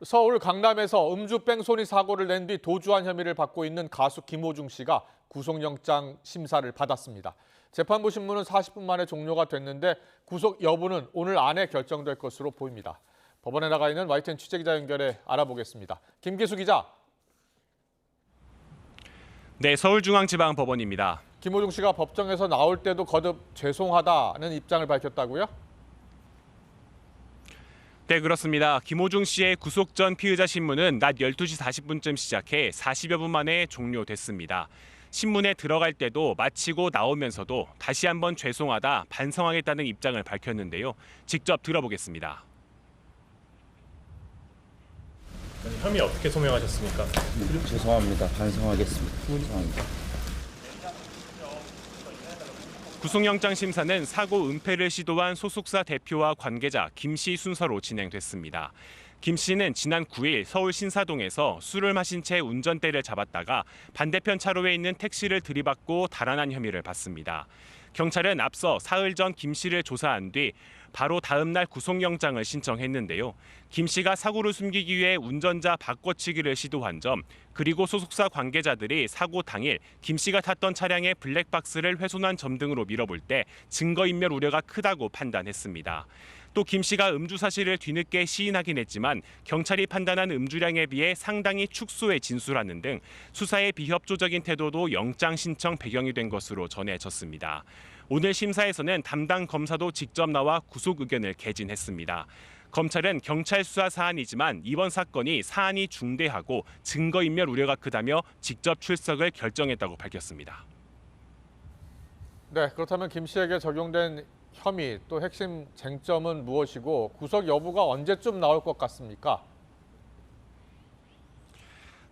서울 강남에서 음주 뺑소니 사고를 낸 뒤 도주한 혐의를 받고 있는 가수 김호중 씨가 구속영장 심사를 받았습니다. 재판부 신문은 40분 만에 종료가 됐는데 구속 여부는 오늘 안에 결정될 것으로 보입니다. 법원에 나가 있는 YTN 취재기자 연결해 알아보겠습니다. 김기수 기자. 네, 서울중앙지방법원입니다. 김호중 씨가 법정에서 나올 때도 거듭 죄송하다는 입장을 밝혔다고요? 네, 그렇습니다. 김호중 씨의 구속 전 피의자 신문은 낮 12시 40분쯤 시작해 40여 분 만에 종료됐습니다. 신문에 들어갈 때도 마치고 나오면서도 다시 한번 죄송하다, 반성하겠다는 입장을 밝혔는데요. 직접 들어보겠습니다. 혐의 어떻게 소명하셨습니까? 죄송합니다. 반성하겠습니다. 죄송합니다. 구속영장 심사는 사고 은폐를 시도한 소속사 대표와 관계자 김 씨 순서로 진행됐습니다. 김 씨는 지난 9일 서울 신사동에서 술을 마신 채 운전대를 잡았다가 반대편 차로에 있는 택시를 들이받고 달아난 혐의를 받습니다. 경찰은 앞서 사흘 전 김 씨를 조사한 뒤 바로 다음 날 구속영장을 신청했는데요. 김 씨가 사고를 숨기기 위해 운전자 바꿔치기를 시도한 점, 그리고 소속사 관계자들이 사고 당일 김 씨가 탔던 차량의 블랙박스를 훼손한 점 등으로 밀어볼 때 증거인멸 우려가 크다고 판단했습니다. 또 김 씨가 음주 사실을 뒤늦게 시인하긴 했지만 경찰이 판단한 음주량에 비해 상당히 축소해 진술하는 등 수사의 비협조적인 태도도 영장 신청 배경이 된 것으로 전해졌습니다. 오늘 심사에서는 담당 검사도 직접 나와 구속 의견을 개진했습니다. 검찰은 경찰 수사 사안이지만 이번 사건이 사안이 중대하고 증거인멸 우려가 크다며 직접 출석을 결정했다고 밝혔습니다. 네, 그렇다면 김 씨에게 적용된 혐의 또 핵심 쟁점은 무엇이고 구속 여부가 언제쯤 나올 것 같습니까?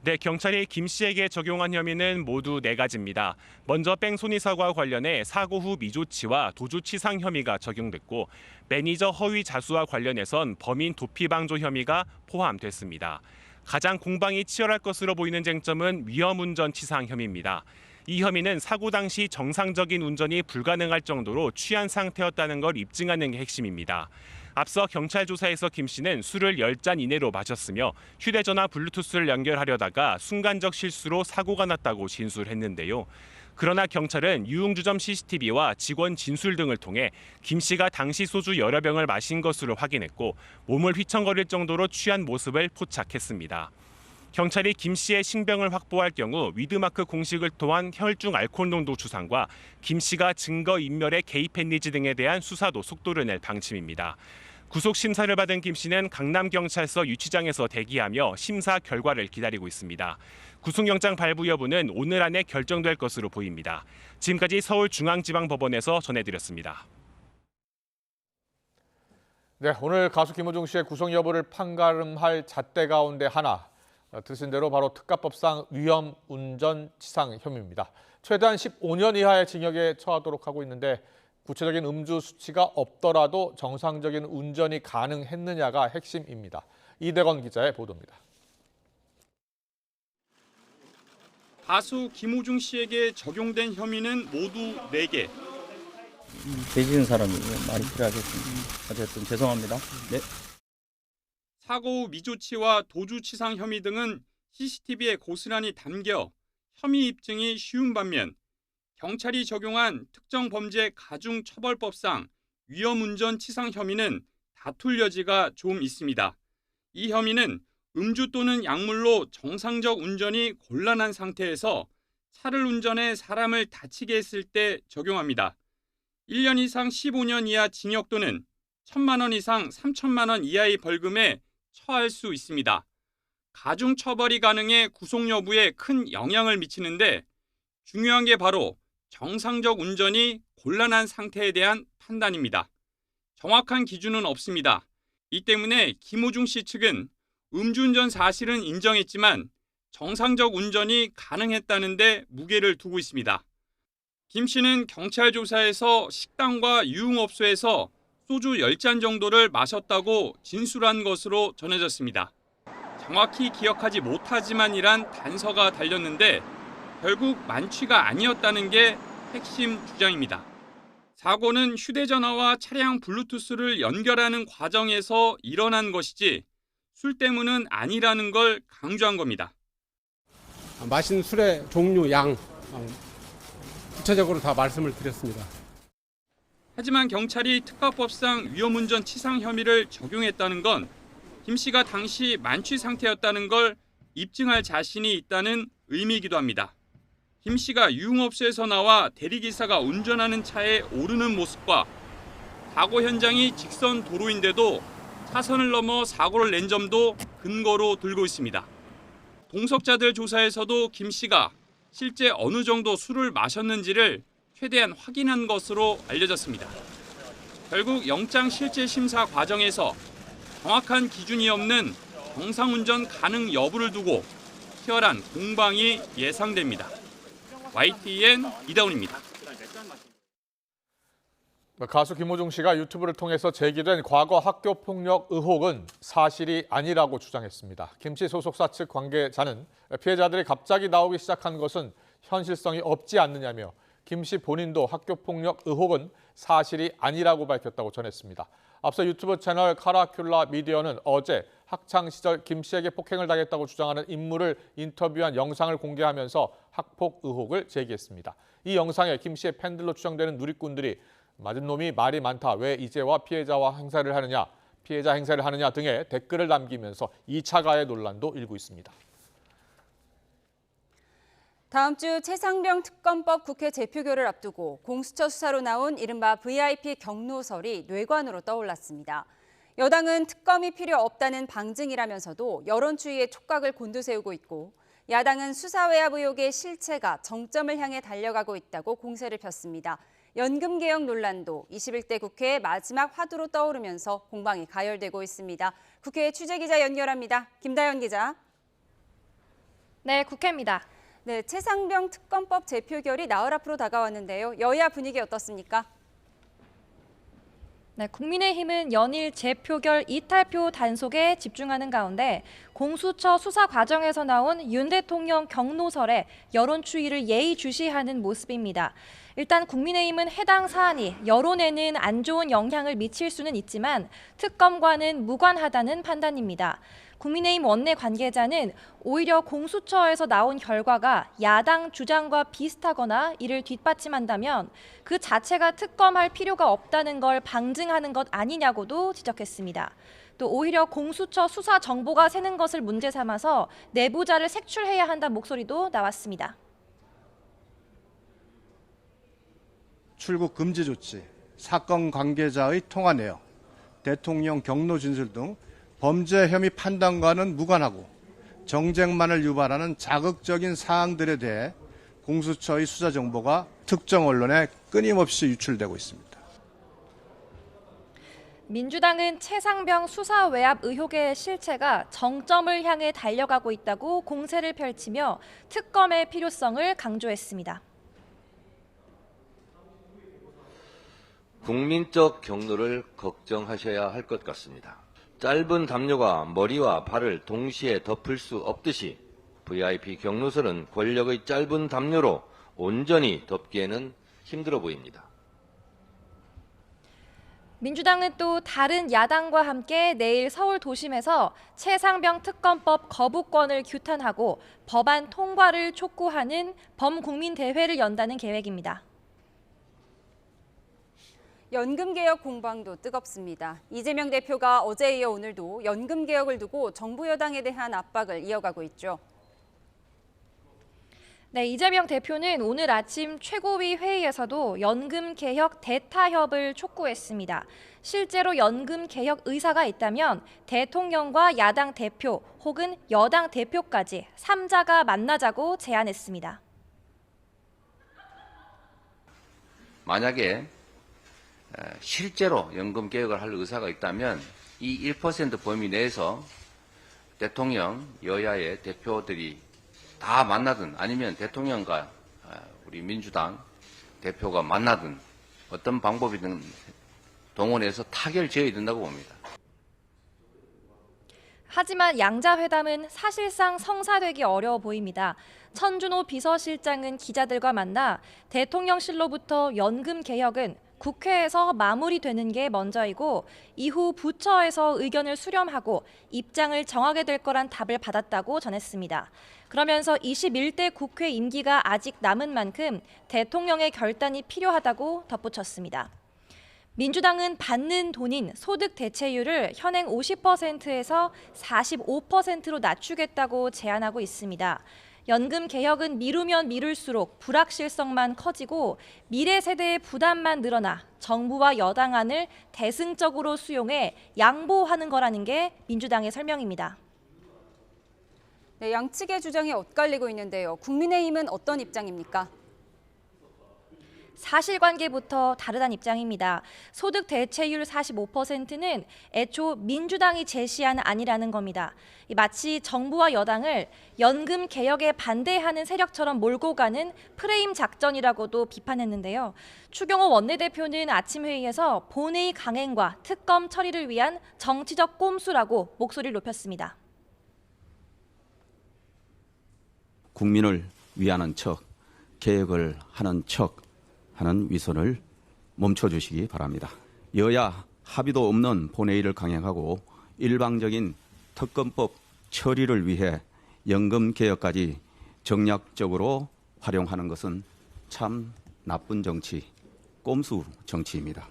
네, 경찰이 김 씨에게 적용한 혐의는 모두 4가지입니다. 먼저 뺑소니 사고와 관련해 사고 후 미조치와 도주치상 혐의가 적용됐고, 매니저 허위 자수와 관련해선 범인 도피방조 혐의가 포함됐습니다. 가장 공방이 치열할 것으로 보이는 쟁점은 위험운전 치상 혐의입니다. 이 혐의는 사고 당시 정상적인 운전이 불가능할 정도로 취한 상태였다는 걸 입증하는 게 핵심입니다. 앞서 경찰 조사에서 김 씨는 술을 10잔 이내로 마셨으며 휴대전화 블루투스를 연결하려다가 순간적 실수로 사고가 났다고 진술했는데요. 그러나 경찰은 유흥주점 CCTV와 직원 진술 등을 통해 김 씨가 당시 소주 여러 병을 마신 것으로 확인했고 몸을 휘청거릴 정도로 취한 모습을 포착했습니다. 경찰이 김 씨의 신병을 확보할 경우 위드마크 공식을 통한 혈중 알코올 농도 추산과 김 씨가 증거 인멸에 개입했는지 등에 대한 수사도 속도를 낼 방침입니다. 구속 심사를 받은 김 씨는 강남경찰서 유치장에서 대기하며 심사 결과를 기다리고 있습니다. 구속영장 발부 여부는 오늘 안에 결정될 것으로 보입니다. 지금까지 서울중앙지방법원에서 전해드렸습니다. 네, 오늘 가수 김호중 씨의 구속 여부를 판가름할 잣대 가운데 하나. 드신 대로 바로 특가법상 위험운전치상 혐의입니다. 최대한 15년 이하의 징역에 처하도록 하고 있는데 구체적인 음주 수치가 없더라도 정상적인 운전이 가능했느냐가 핵심입니다. 이대건 기자의 보도입니다. 가수 김호중 씨에게 적용된 혐의는 모두 4개. 죄지은 사람이 말이 필요하겠습니다. 어쨌든 죄송합니다. 네. 사고 후 미조치와 도주치상 혐의 등은 CCTV에 고스란히 담겨 혐의 입증이 쉬운 반면 경찰이 적용한 특정범죄 가중처벌법상 위험운전치상 혐의는 다툴 여지가 좀 있습니다. 이 혐의는 음주 또는 약물로 정상적 운전이 곤란한 상태에서 차를 운전해 사람을 다치게 했을 때 적용합니다. 1년 이상 15년 이하 징역 또는 1,000만 원 이상 3천만 원 이하의 벌금에 처할 수 있습니다. 가중처벌이 가능해 구속 여부에 큰 영향을 미치는데 중요한 게 바로 정상적 운전이 곤란한 상태에 대한 판단입니다. 정확한 기준은 없습니다. 이 때문에 김호중 씨 측은 음주운전 사실은 인정했지만 정상적 운전이 가능했다는 데 무게를 두고 있습니다. 김 씨는 경찰 조사에서 식당과 유흥업소에서 소주 10잔 정도를 마셨다고 진술한 것으로 전해졌습니다. 정확히 기억하지 못하지만이란 단서가 달렸는데 결국 만취가 아니었다는 게 핵심 주장입니다. 사고는 휴대전화와 차량 블루투스를 연결하는 과정에서 일어난 것이지 술 때문은 아니라는 걸 강조한 겁니다. 마신 술의 종류, 양 구체적으로 다 말씀을 드렸습니다. 하지만 경찰이 특가법상 위험운전 치상 혐의를 적용했다는 건 김 씨가 당시 만취 상태였다는 걸 입증할 자신이 있다는 의미이기도 합니다. 김 씨가 유흥업소에서 나와 대리기사가 운전하는 차에 오르는 모습과 사고 현장이 직선 도로인데도 차선을 넘어 사고를 낸 점도 근거로 들고 있습니다. 동석자들 조사에서도 김 씨가 실제 어느 정도 술을 마셨는지를 최대한 확인한 것으로 알려졌습니다. 결국 영장 실질 심사 과정에서 정확한 기준이 없는 정상운전 가능 여부를 두고 치열한 공방이 예상됩니다. YTN 이다운입니다. 가수 김호중 씨가 유튜브를 통해서 제기된 과거 학교 폭력 의혹은 사실이 아니라고 주장했습니다. 김 씨 소속사 측 관계자는 피해자들이 갑자기 나오기 시작한 것은 현실성이 없지 않느냐며 김 씨 본인도 학교 폭력 의혹은 사실이 아니라고 밝혔다고 전했습니다. 앞서 유튜브 채널 카라큘라 미디어는 어제 학창 시절 김 씨에게 폭행을 당했다고 주장하는 인물을 인터뷰한 영상을 공개하면서 학폭 의혹을 제기했습니다. 이 영상에 김 씨의 팬들로 추정되는 누리꾼들이 맞은 놈이 말이 많다, 왜 이제와 피해자와 행사를 하느냐, 피해자 행사를 하느냐 등의 댓글을 남기면서 2차 가해 논란도 일고 있습니다. 다음 주 최상병 특검법 국회 재표결을 앞두고 공수처 수사로 나온 이른바 VIP 경로설이 뇌관으로 떠올랐습니다. 여당은 특검이 필요 없다는 방증이라면서도 여론추이에 촉각을 곤두세우고 있고, 야당은 수사 외압 의혹의 실체가 정점을 향해 달려가고 있다고 공세를 폈습니다. 연금개혁 논란도 21대 국회의 마지막 화두로 떠오르면서 공방이 가열되고 있습니다. 국회 취재기자 연결합니다. 김다연 기자. 네, 국회입니다. 네, 최상병 특검법 재표결이 나흘 앞으로 다가왔는데요. 여야 분위기 어떻습니까? 네, 국민의힘은 연일 재표결 이탈표 단속에 집중하는 가운데 공수처 수사 과정에서 나온 윤 대통령 경로설에 여론 추이를 예의주시하는 모습입니다. 일단 국민의힘은 해당 사안이 여론에는 안 좋은 영향을 미칠 수는 있지만 특검과는 무관하다는 판단입니다. 국민의힘 원내 관계자는 오히려 공수처에서 나온 결과가 야당 주장과 비슷하거나 이를 뒷받침한다면 그 자체가 특검할 필요가 없다는 걸 방증하는 것 아니냐고도 지적했습니다. 또 오히려 공수처 수사 정보가 새는 것을 문제 삼아서 내부자를 색출해야 한다는 목소리도 나왔습니다. 출국 금지 조치, 사건 관계자의 통화 내역, 대통령 경로 진술 등 범죄 혐의 판단과는 무관하고 정쟁만을 유발하는 자극적인 사항들에 대해 공수처의 수사 정보가 특정 언론에 끊임없이 유출되고 있습니다. 민주당은 최상병 수사 외압 의혹의 실체가 정점을 향해 달려가고 있다고 공세를 펼치며 특검의 필요성을 강조했습니다. 국민적 경로를 걱정하셔야 할 것 같습니다. 짧은 담요가 머리와 발을 동시에 덮을 수 없듯이 VIP 경로설은 권력의 짧은 담요로 온전히 덮기에는 힘들어 보입니다. 민주당은 또 다른 야당과 함께 내일 서울 도심에서 최상병 특검법 거부권을 규탄하고 법안 통과를 촉구하는 범국민대회를 연다는 계획입니다. 연금개혁 공방도 뜨겁습니다. 이재명 대표가 어제에 이어 오늘도 연금개혁을 두고 정부 여당에 대한 압박을 이어가고 있죠. 네, 이재명 대표는 오늘 아침 최고위 회의에서도 연금개혁 대타협을 촉구했습니다. 실제로 연금개혁 의사가 있다면 대통령과 야당 대표 혹은 여당 대표까지 3자가 만나자고 제안했습니다. 만약에 실제로 연금 개혁을 할 의사가 있다면 이 1% 범위 내에서 대통령, 여야의 대표들이 다 만나든 아니면 대통령과 우리 민주당 대표가 만나든 어떤 방법이든 동원해서 타결 지어야 된다고 봅니다. 하지만 양자회담은 사실상 성사되기 어려워 보입니다. 천준호 비서실장은 기자들과 만나 대통령실로부터 연금 개혁은 국회에서 마무리되는 게 먼저이고 이후 부처에서 의견을 수렴하고 입장을 정하게 될 거란 답을 받았다고 전했습니다. 그러면서 21대 국회 임기가 아직 남은 만큼 대통령의 결단이 필요하다고 덧붙였습니다. 민주당은 받는 돈인 소득 대체율을 현행 50%에서 45%로 낮추겠다고 제안하고 있습니다. 연금 개혁은 미루면 미룰수록 불확실성만 커지고 미래 세대의 부담만 늘어나 정부와 여당안을 대승적으로 수용해 양보하는 거라는 게 민주당의 설명입니다. 네, 양측의 주장이 엇갈리고 있는데요. 국민의힘은 어떤 입장입니까? 사실관계부터 다르다는 입장입니다. 소득 대체율 45%는 애초 민주당이 제시한 안이라는 겁니다. 마치 정부와 여당을 연금 개혁에 반대하는 세력처럼 몰고 가는 프레임 작전이라고도 비판했는데요. 추경호 원내대표는 아침 회의에서 본회의 강행과 특검 처리를 위한 정치적 꼼수라고 목소리를 높였습니다. 국민을 위하는 척, 개혁을 하는 척 하는 위선을 멈춰주시기 바랍니다. 여야 합의도 없는 본회의를 강행하고 일방적인 특검법 처리를 위해 연금 개혁까지 정략적으로 활용하는 것은 참 나쁜 정치, 꼼수 정치입니다.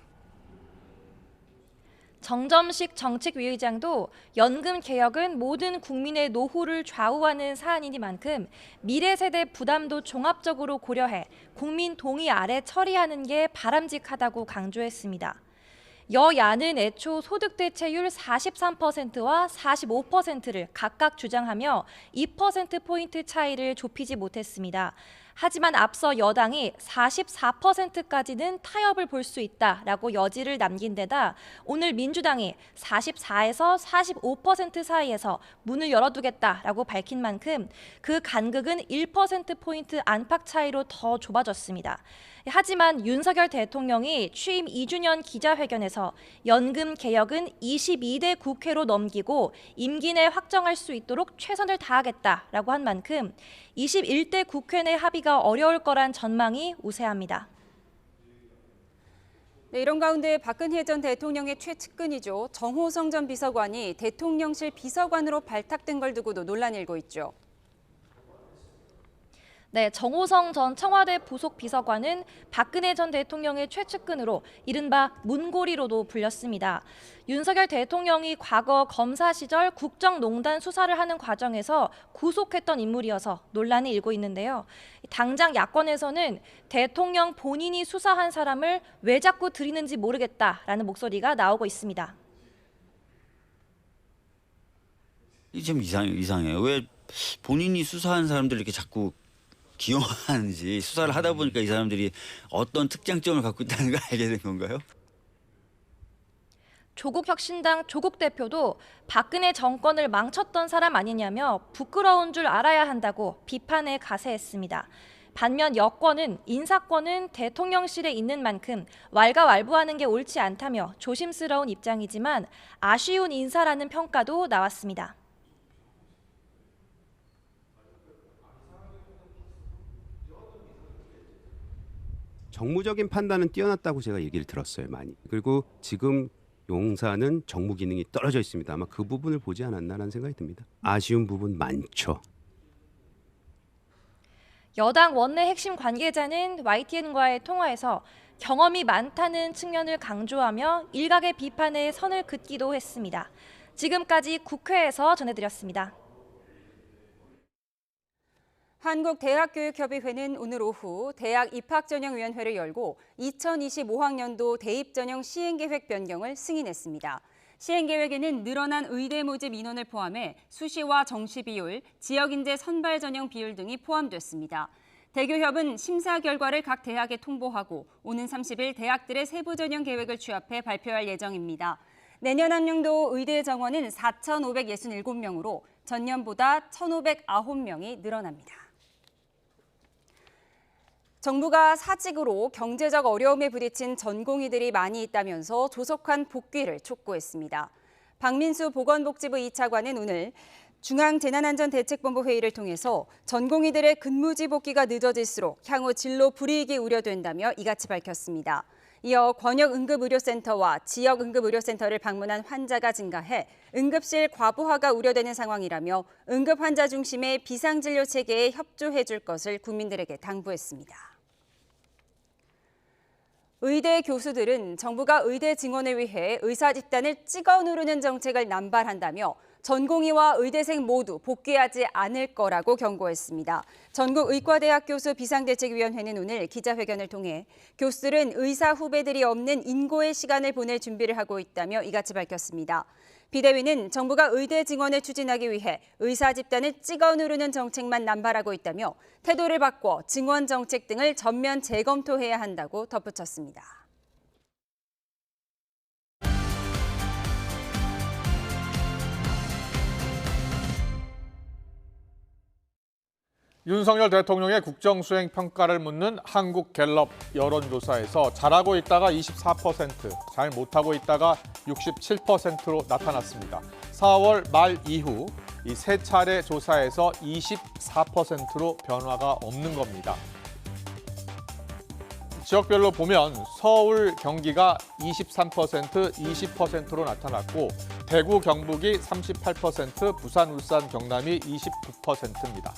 정점식 정책위의장도 연금 개혁은 모든 국민의 노후를 좌우하는 사안이니만큼 미래 세대 부담도 종합적으로 고려해 국민 동의 아래 처리하는 게 바람직하다고 강조했습니다. 여야는 애초 소득 대체율 43%와 45%를 각각 주장하며 2%포인트 차이를 좁히지 못했습니다. 하지만 앞서 여당이 44%까지는 타협을 볼 수 있다라고 여지를 남긴 데다 오늘 민주당이 44에서 45% 사이에서 문을 열어두겠다라고 밝힌 만큼 그 간극은 1%포인트 안팎 차이로 더 좁아졌습니다. 하지만 윤석열 대통령이 취임 2주년 기자회견에서 연금 개혁은 22대 국회로 넘기고 임기 내 확정할 수 있도록 최선을 다하겠다라고 한 만큼 21대 국회 내 합의가 어려울 거란 전망이 우세합니다. 네, 이런 가운데 박근혜 전 대통령의 최측근이죠. 정호성 전 비서관이 대통령실 비서관으로 발탁된 걸 두고도 논란이 일고 있죠. 네, 정호성 전 청와대 부속 비서관은 박근혜 전 대통령의 최측근으로 이른바 문고리로도 불렸습니다. 윤석열 대통령이 과거 검사 시절 국정농단 수사를 하는 과정에서 구속했던 인물이어서 논란이 일고 있는데요. 당장 야권에서는 대통령 본인이 수사한 사람을 왜 자꾸 들이는지 모르겠다라는 목소리가 나오고 있습니다. 좀 이상해요. 왜 본인이 수사한 사람들 이렇게 자꾸 기용하는지 수사를 하다 보니까 이 사람들이 어떤 특장점을 갖고 있다는 걸 알게 된 건가요? 조국혁신당 조국 대표도 박근혜 정권을 망쳤던 사람 아니냐며 부끄러운 줄 알아야 한다고 비판에 가세했습니다. 반면 여권은 인사권은 대통령실에 있는 만큼 왈가왈부하는 게 옳지 않다며 조심스러운 입장이지만 아쉬운 인사라는 평가도 나왔습니다. 정무적인 판단은 뛰어났다고 제가 얘기를 들었어요, 많이. 그리고 지금 용사는 정무 기능이 떨어져 있습니다. 아마 그 부분을 보지 않았나라는 생각이 듭니다. 아쉬운 부분 많죠. 여당 원내 핵심 관계자는 YTN과의 통화에서 경험이 많다는 측면을 강조하며 일각의 비판에 선을 긋기도 했습니다. 지금까지 국회에서 전해드렸습니다. 한국대학교육협의회는 오늘 오후 대학 입학전형위원회를 열고 2025학년도 대입전형 시행계획 변경을 승인했습니다. 시행계획에는 늘어난 의대 모집 인원을 포함해 수시와 정시 비율, 지역인재 선발 전형 비율 등이 포함됐습니다. 대교협은 심사 결과를 각 대학에 통보하고 오는 30일 대학들의 세부 전형 계획을 취합해 발표할 예정입니다. 내년 학년도 의대 정원은 4,567명으로 전년보다 1,509명이 늘어납니다. 정부가 사직으로 경제적 어려움에 부딪힌 전공의들이 많이 있다면서 조속한 복귀를 촉구했습니다. 박민수 보건복지부 2차관은 오늘 중앙재난안전대책본부 회의를 통해서 전공의들의 근무지 복귀가 늦어질수록 향후 진로 불이익이 우려된다며 이같이 밝혔습니다. 이어 권역응급의료센터와 지역응급의료센터를 방문한 환자가 증가해 응급실 과부하가 우려되는 상황이라며 응급 환자 중심의 비상진료 체계에 협조해 줄 것을 국민들에게 당부했습니다. 의대 교수들은 정부가 의대 증원을 위해 의사 집단을 찍어 누르는 정책을 남발한다며 전공의와 의대생 모두 복귀하지 않을 거라고 경고했습니다. 전국의과대학 교수 비상대책위원회는 오늘 기자회견을 통해 교수들은 의사 후배들이 없는 인고의 시간을 보낼 준비를 하고 있다며 이같이 밝혔습니다. 비대위는 정부가 의대 증원을 추진하기 위해 의사 집단을 찍어 누르는 정책만 남발하고 있다며 태도를 바꿔 증원 정책 등을 전면 재검토해야 한다고 덧붙였습니다. 윤석열 대통령의 국정수행 평가를 묻는 한국갤럽 여론조사에서 잘하고 있다가 24%, 잘 못하고 있다가 67%로 나타났습니다. 4월 말 이후 이 세 차례 조사에서 24%로 변화가 없는 겁니다. 지역별로 보면 서울, 경기가 23%, 20%로 나타났고 대구, 경북이 38%, 부산, 울산, 경남이 29%입니다.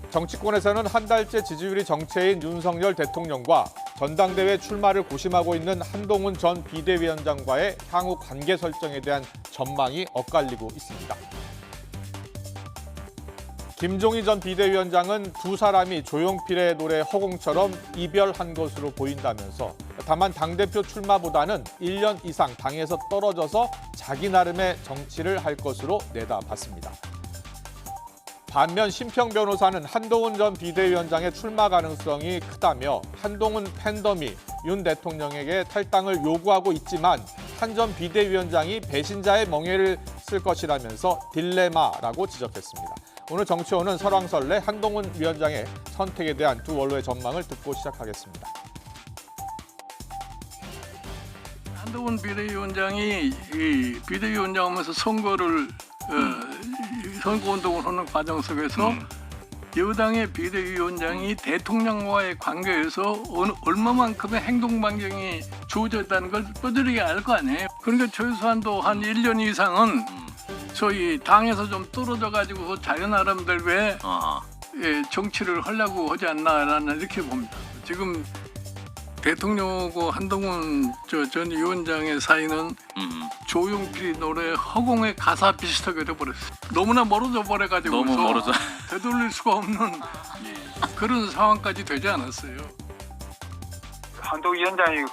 정치권에서는 한 달째 지지율이 정체인 윤석열 대통령과 전당대회 출마를 고심하고 있는 한동훈 전 비대위원장과의 향후 관계 설정에 대한 전망이 엇갈리고 있습니다. 김종인 전 비대위원장은 두 사람이 조용필의 노래 허공처럼 이별한 것으로 보인다면서 다만 당대표 출마보다는 1년 이상 당에서 떨어져서 자기 나름의 정치를 할 것으로 내다봤습니다. 반면 심평 변호사는 한동훈 전 비대위원장의 출마 가능성이 크다며 한동훈 팬덤이 윤 대통령에게 탈당을 요구하고 있지만 한 전 비대위원장이 배신자의 멍에를 쓸 것이라면서 딜레마라고 지적했습니다. 오늘 정치원은 설왕설래 한동훈 위원장의 선택에 대한 두 원로의 전망을 듣고 시작하겠습니다. 한동훈 비대위원장이 이 비대위원장하면서 선거운동을 하는 과정 속에서 여당의 비대위원장이 대통령과의 관계에서 얼마만큼의 행동 반경이 주어졌다는 걸 뼈저리게 알 거 아니에요. 그러니까 최소한도 한 1년 이상은 저희 당에서 좀 떨어져가지고 자기 나름대로 왜 정치를 하려고 하지 않나라는 이렇게 봅니다. 지금 대통령하고 한동훈 전 위원장의 사이는 조용필 노래 허공의 가사 비슷하게 돼버렸어요. 너무나 멀어져 버려가지고 너무 멀어져. 되돌릴 수가 없는 그런 상황까지 되지 않았어요. 한동훈 위원장이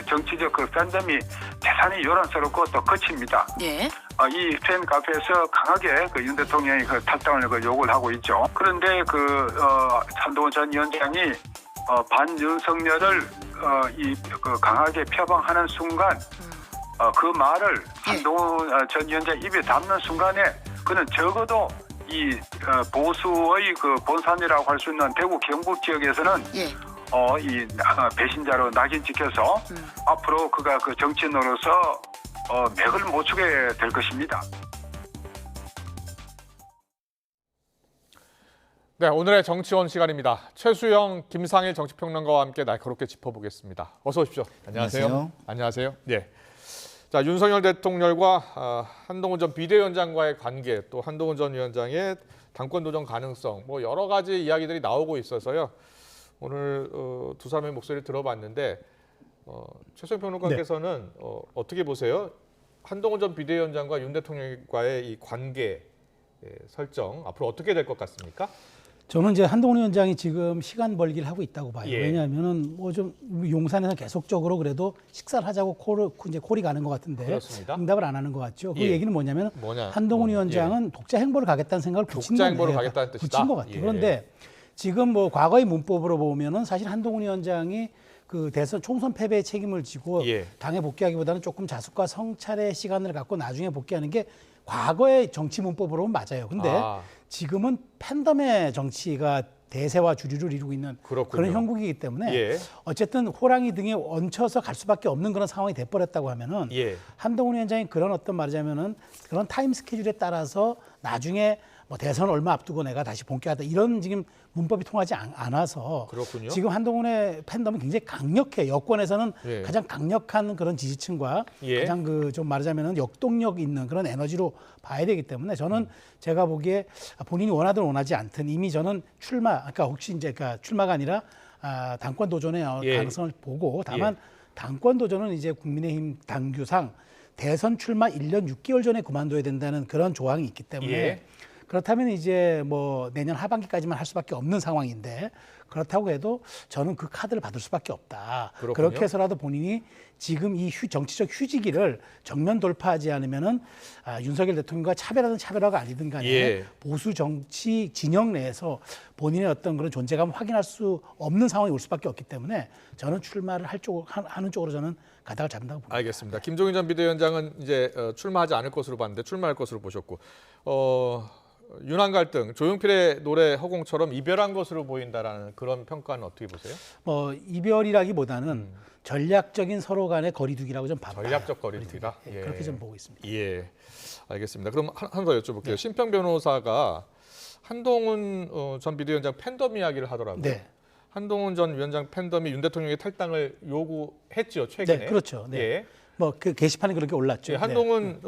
정치적 팬덤이 대단히 요란스럽고 또 거칩니다. 예. 이 팬 카페에서 강하게 윤 대통령이 탈당을 요구를 하고 있죠. 그런데 한동훈 전 위원장이 반윤석열을 강하게 표방하는 순간 그 말을 한동훈 전 위원장 입에 담는 순간에 그는 적어도 이 보수의 본산이라고 할 수 있는 대구 경북 지역에서는 이 배신자로 낙인 찍혀서 앞으로 그가 정치인으로서 맥을 못 추게 될 것입니다. 네, 오늘의 정치원 시간입니다. 최수영, 김상일 정치평론가와 함께 날카롭게 짚어보겠습니다. 어서 오십시오. 안녕하세요. 안녕하세요. 네. 자, 윤석열 대통령과 한동훈 전 비대위원장과의 관계, 또 한동훈 전 위원장의 당권 도전 가능성, 뭐 여러 가지 이야기들이 나오고 있어서요. 오늘 두 사람의 목소리를 들어봤는데 최수영 평론가께서는 어떻게 보세요? 한동훈 전 비대위원장과 윤 대통령과의 이 관계 설정 앞으로 어떻게 될 것 같습니까? 저는 이제 한동훈 위원장이 지금 시간 벌기를 하고 있다고 봐요. 왜냐하면은 뭐 좀 용산에서 계속적으로 그래도 식사를 하자고 콜이 가는 것 같은데 그렇습니다. 응답을 안 하는 것 같죠. 그 얘기는 뭐냐면 뭐냐? 한동훈 위원장은 독자 행보를 가겠다는 생각을 붙인 독자 행보를 가겠다는 뜻이다. 붙인 것 같아요. 그런데 지금 뭐 과거의 문법으로 보면은 사실 한동훈 위원장이 그 대선 총선 패배의 책임을 지고 당에 복귀하기보다는 조금 자숙과 성찰의 시간을 갖고 나중에 복귀하는 게 과거의 정치 문법으로는 맞아요. 근데 지금은 팬덤의 정치가 대세와 주류를 이루고 있는 그런 형국이기 때문에 어쨌든 호랑이 등에 얹혀서 갈 수밖에 없는 그런 상황이 돼버렸다고 하면은 한동훈 위원장이 그런 어떤 말하자면은 그런 타임 스케줄에 따라서 나중에 뭐 대선 얼마 앞두고 내가 다시 본격하다 이런 지금 문법이 통하지 않아서 그렇군요. 지금 한동훈의 팬덤은 굉장히 강력해. 여권에서는 예. 가장 강력한 그런 지지층과 예. 가장 그 좀 말하자면 역동력 있는 그런 에너지로 봐야 되기 때문에 저는 제가 보기에 본인이 원하든 원하지 않든 이미 저는 그러니까 혹시 이제 그러니까 출마가 아니라 당권 도전의 예. 가능성을 보고 다만 당권 도전은 이제 국민의힘 당규상 대선 출마 1년 6개월 전에 그만둬야 된다는 그런 조항이 있기 때문에 예. 그렇다면 이제 뭐 내년 하반기까지만 할 수밖에 없는 상황인데 그렇다고 해도 저는 그 카드를 받을 수밖에 없다. 그렇군요. 그렇게 해서라도 본인이 지금 이 정치적 휴지기를 정면 돌파하지 않으면은 윤석열 대통령과 차별하든 차별화가 아니든 간에 예. 보수 정치 진영 내에서 본인의 어떤 그런 존재감을 확인할 수 없는 상황이 올 수밖에 없기 때문에 저는 출마를 하는 쪽으로 저는 가닥을 잡는다고 봅니다. 알겠습니다. 김종인 전 비대위원장은 이제 출마하지 않을 것으로 봤는데 출마할 것으로 보셨고 윤한 갈등, 조용필의 노래 허공처럼 이별한 것으로 보인다라는 그런 평가는 어떻게 보세요? 뭐 이별이라기보다는 전략적인 서로 간의 거리두기라고 좀 봐요. 전략적 거리두기다. 예, 그렇게 좀 보고 있습니다. 예, 알겠습니다. 그럼 하나 더 여쭤볼게요. 심평 변호사가 한동훈 전 비대위원장 팬덤 이야기를 하더라고요. 네. 한동훈 전 위원장 팬덤이 윤 대통령의 탈당을 요구했죠, 최근에. 네, 그렇죠. 네. 예. 뭐 그 게시판에 그렇게 올랐죠. 예, 한동훈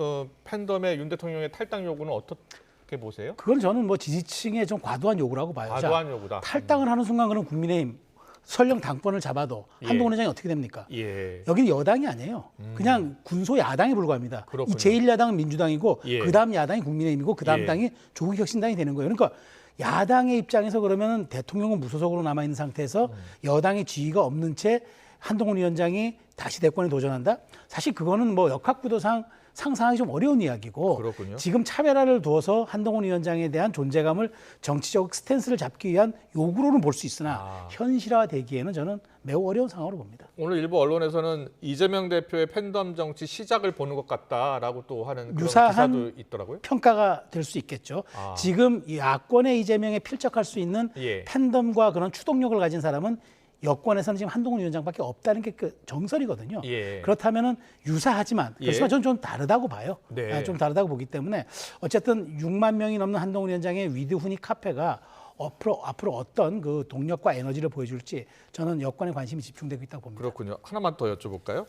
팬덤의 윤 대통령의 탈당 요구는 어떻게 보세요? 그건 저는 뭐 지지층의 좀 과도한 요구라고 봐요. 과도한 요구다. 탈당을 하는 순간 그럼 국민의힘 설령 당권을 잡아도 예. 한동훈 의장이 어떻게 됩니까? 예. 여기는 여당이 아니에요. 그냥 군소 야당에 불과합니다. 그렇군요. 이 제1야당은 민주당이고 예. 그다음 야당이 국민의힘이고 그다음 예. 당이 조국혁신당이 되는 거예요. 그러니까 야당의 입장에서 그러면 대통령은 무소속으로 남아 있는 상태에서 여당의 지위가 없는 채 한동훈 위원장이 다시 대권에 도전한다? 사실 그거는 뭐 역학구도상 상상하기 좀 어려운 이야기고 그렇군요. 지금 차별화를 두어서 한동훈 위원장에 대한 존재감을 정치적 스탠스를 잡기 위한 요구로는 볼 수 있으나 현실화되기에는 저는 매우 어려운 상황으로 봅니다. 오늘 일부 언론에서는 이재명 대표의 팬덤 정치 시작을 보는 것 같다라고 또 하는 그런 유사한 기사도 있더라고요. 평가가 될 수 있겠죠. 지금 이 야권의 이재명에 필적할 수 있는 예. 팬덤과 그런 추동력을 가진 사람은 여권에서는 지금 한동훈 위원장밖에 없다는 게 그 정설이거든요. 예. 그렇다면은 유사하지만 그렇지만 예. 저는 좀 다르다고 봐요. 네. 좀 다르다고 보기 때문에 어쨌든 6만 명이 넘는 한동훈 위원장의 위드훈이 카페가 앞으로 어떤 그 동력과 에너지를 보여줄지 저는 여권에 관심이 집중되고 있다고 봅니다. 그렇군요. 하나만 더 여쭤볼까요?